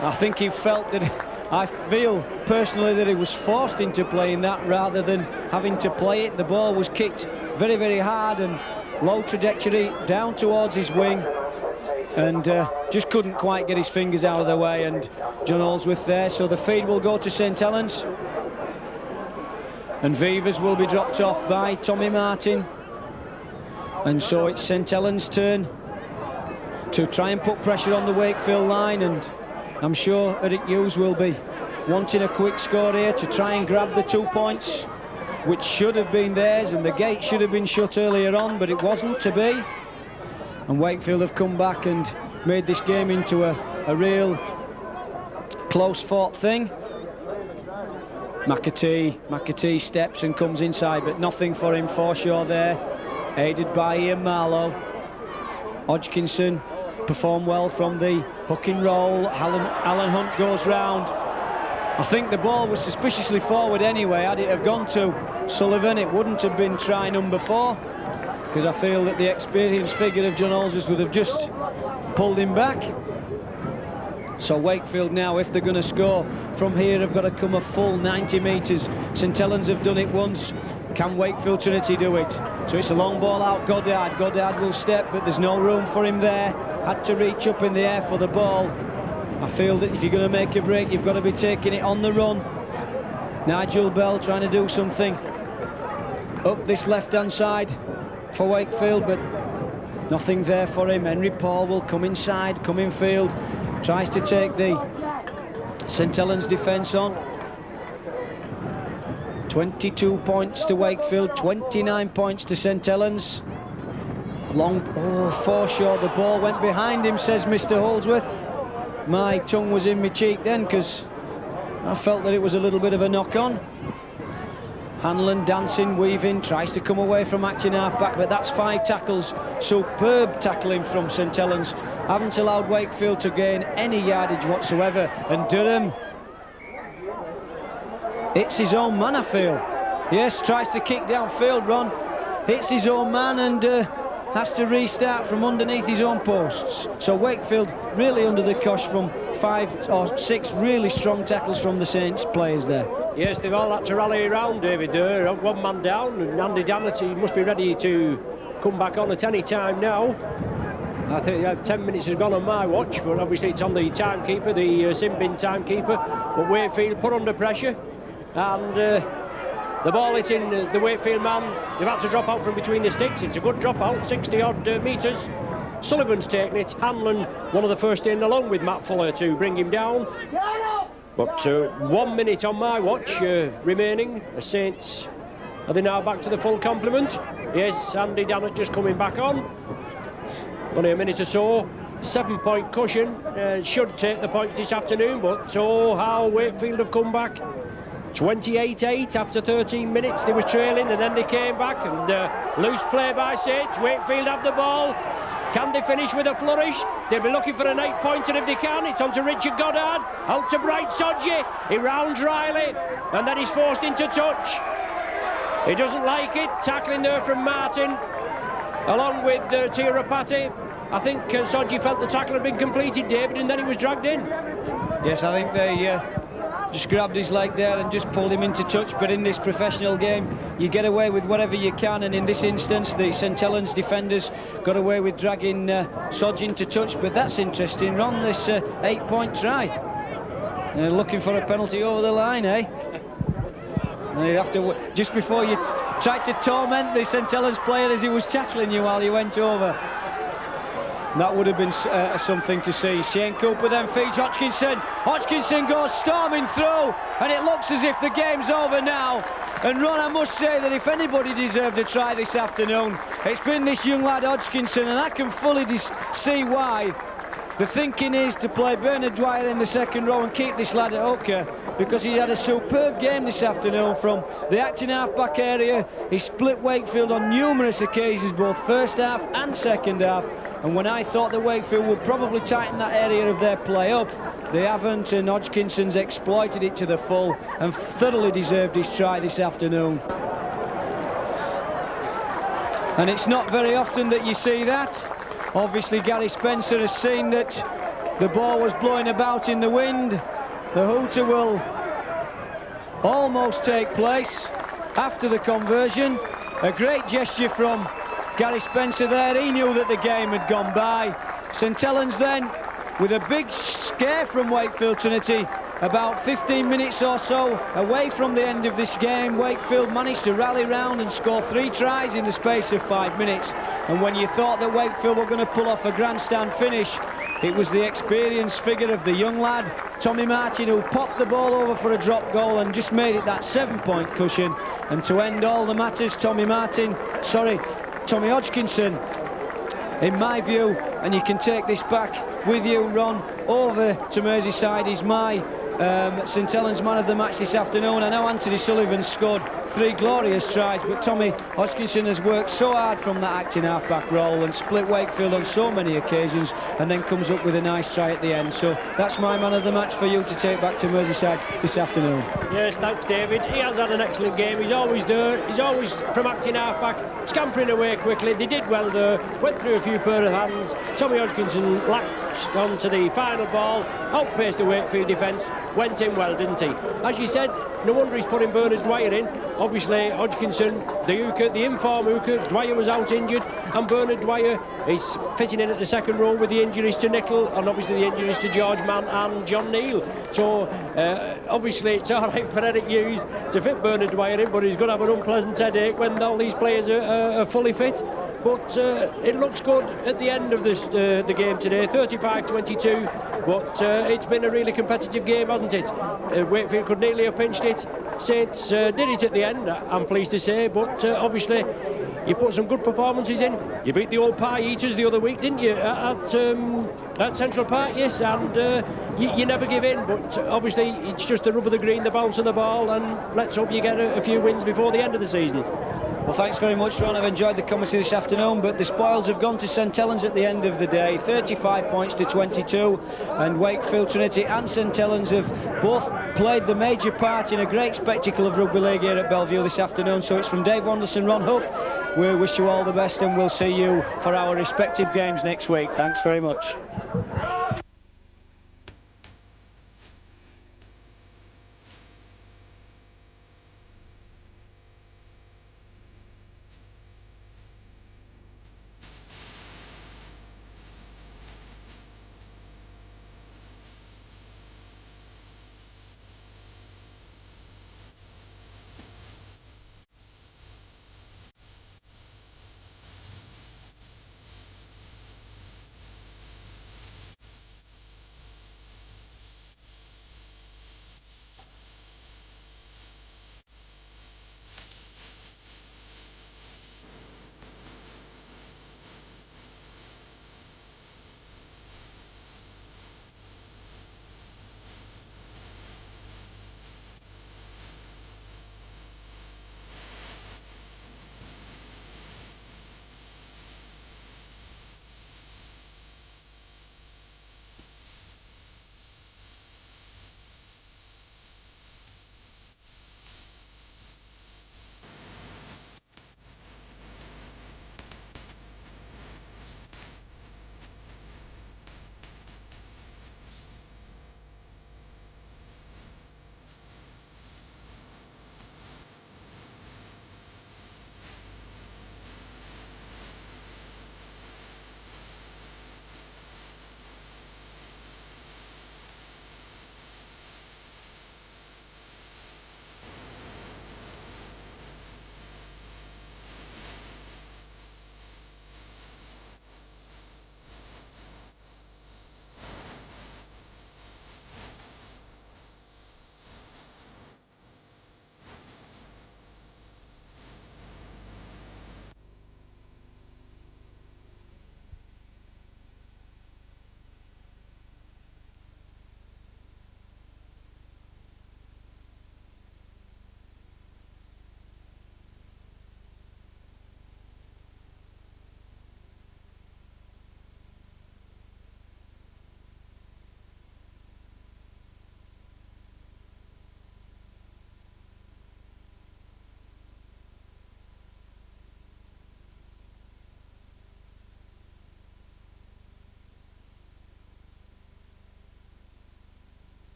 I think he felt that, I feel personally that he was forced into playing that rather than having to play it. The ball was kicked very, very hard and low trajectory down towards his wing, and just couldn't quite get his fingers out of the way, and John Holsworth there. So the feed will go to St Helens, and Vivas will be dropped off by Tommy Martin. And so it's St Helens' turn to try and put pressure on the Wakefield line, and I'm sure Eric Hughes will be wanting a quick score here to try and grab the 2 points, which should have been theirs, and the gate should have been shut earlier on, but it wasn't to be. And Wakefield have come back and made this game into a real close-fought thing. McAtee steps and comes inside, but nothing for him. Forshaw there, aided by Ian Marlowe. Hodgkinson performed well from the hook and roll. Alan Hunt goes round. I think the ball was suspiciously forward anyway. Had it have gone to Sullivan, it wouldn't have been try number 4, because I feel that the experienced figure of John Holsworth would have just pulled him back. So Wakefield now, if they're going to score from here, have got to come a full 90 metres. St Helens have done it once. Can Wakefield Trinity do it? So it's a long ball out. Goddard will step, but there's no room for him there. Had to reach up in the air for the ball. I feel that if you're going to make a break, you've got to be taking it on the run. Nigel Bell trying to do something up this left-hand side for Wakefield, but nothing there for him. Henry Paul will come inside, come in field. Tries to take the St Helens defence on. 22 points to Wakefield, 29 points to St Helens. Forshaw, the ball went behind him, says Mr Holsworth. My tongue was in my cheek then, because I felt that it was a little bit of a knock-on. Hanlon dancing, weaving, tries to come away from acting half-back, but that's 5 tackles. Superb tackling from St Helens. Haven't allowed Wakefield to gain any yardage whatsoever. And Durham, it's his own man, I feel. Yes, tries to kick downfield, Ron. Hits his own man, and has to restart from underneath his own posts. So Wakefield really under the cosh from 5 or 6 really strong tackles from the Saints players there. Yes, they've all had to rally around David there. One man down, and Andy Dannett must be ready to come back on at any time now. I think 10 minutes has gone on my watch, but obviously it's on the timekeeper, the sin bin timekeeper. But Wakefield put under pressure, and the ball is in the Wakefield man. They've had to drop out from between the sticks. It's a good drop out, 60 odd metres. Sullivan's taken it. Hanlon, one of the first in, along with Matt Fuller to bring him down. But 1 minute on my watch remaining. The Saints, are they now back to the full complement? Yes, Andy Dannett just coming back on. Only a minute or so. 7-point cushion. Should take the points this afternoon, but oh, how Wakefield have come back. 28-8 after 13 minutes. They was trailing and then they came back, and loose play by Saints. Wakefield have the ball. Can they finish with a flourish? They'll be looking for an 8-pointer if they can. It's on to Richard Goddard. Out to Bright Sodji. He rounds Riley, and then he's forced into touch. He doesn't like it. Tackling there from Martin, along with Tirapati. I think Sodji felt the tackle had been completed, David, and then he was dragged in. Yes, I think they just grabbed his leg there and just pulled him into touch. But in this professional game, you get away with whatever you can, and in this instance, the St Helens defenders got away with dragging Sodji into touch. But that's interesting, Ron, this 8-point try. Looking for a penalty over the line, eh? And you have to, just before you tried to torment the St Helens player as he was tackling you while you went over. That would have been something to see. Shane Cooper then feeds Hodgkinson. Hodgkinson goes storming through, and it looks as if the game's over now. And Ron, I must say that if anybody deserved a try this afternoon, it's been this young lad Hodgkinson, and I can fully see why. The thinking is to play Bernard Dwyer in the second row and keep this lad at hooker, because he had a superb game this afternoon from the acting half-back area. He split Wakefield on numerous occasions, both first half and second half. And when I thought that Wakefield would probably tighten that area of their play up, they haven't, and Hodgkinson's exploited it to the full and thoroughly deserved his try this afternoon. And it's not very often that you see that. Obviously, Gary Spencer has seen that the ball was blowing about in the wind. The hooter will almost take place after the conversion. A great gesture from Gary Spencer there. He knew that the game had gone by. St Helens then, with a big scare from Wakefield Trinity, about 15 minutes or so away from the end of this game, Wakefield managed to rally round and score 3 tries in the space of 5 minutes. And when you thought that Wakefield were going to pull off a grandstand finish, it was the experienced figure of the young lad, Tommy Martin, who popped the ball over for a drop goal and just made it that 7-point cushion. And to end all the matters, Tommy Hodgkinson, in my view, and you can take this back with you, Ron, over to Merseyside, is my St Helens man of the match this afternoon. I know Anthony Sullivan scored 3 glorious tries, but Tommy Hodgkinson has worked so hard from that acting half-back role and split Wakefield on so many occasions, and then comes up with a nice try at the end. So that's my man of the match for you to take back to Merseyside this afternoon. Yes, thanks David. He has had an excellent game. He's always there. He's always from acting half-back, scampering away quickly. They did well there, went through a few pair of hands. Tommy Hodgkinson latched on to the final ball, outpaced the Wakefield defence, went in well, didn't he? As you said, no wonder he's putting Bernard Dwyer in. Obviously, Hodgkinson, the hooker, the inform hooker, Dwyer was out injured, and Bernard Dwyer is fitting in at the second row with the injuries to Nicol and obviously the injuries to George Mann and John Neal. So, obviously, it's all right for Eric Hughes to fit Bernard Dwyer in, but he's going to have an unpleasant headache when all these players are fully fit. But it looks good at the end of the game today, 35-22, but it's been a really competitive game, hasn't it? Wakefield could nearly have pinched it. Saints did it at the end, I'm pleased to say, but obviously you put some good performances in. You beat the old pie eaters the other week, didn't you, at Central Park? Yes, and you never give in, but obviously it's just the rub of the green, the bounce of the ball, and let's hope you get a few wins before the end of the season. Well, thanks very much, Ron. I've enjoyed the commentary this afternoon, but the spoils have gone to St Helens at the end of the day, 35 points to 22, and Wakefield Trinity and St Helens have both played the major part in a great spectacle of rugby league here at Bellevue this afternoon. So it's from Dave Wanderson, Ron Huff. We wish you all the best, and we'll see you for our respective games next week. Thanks very much.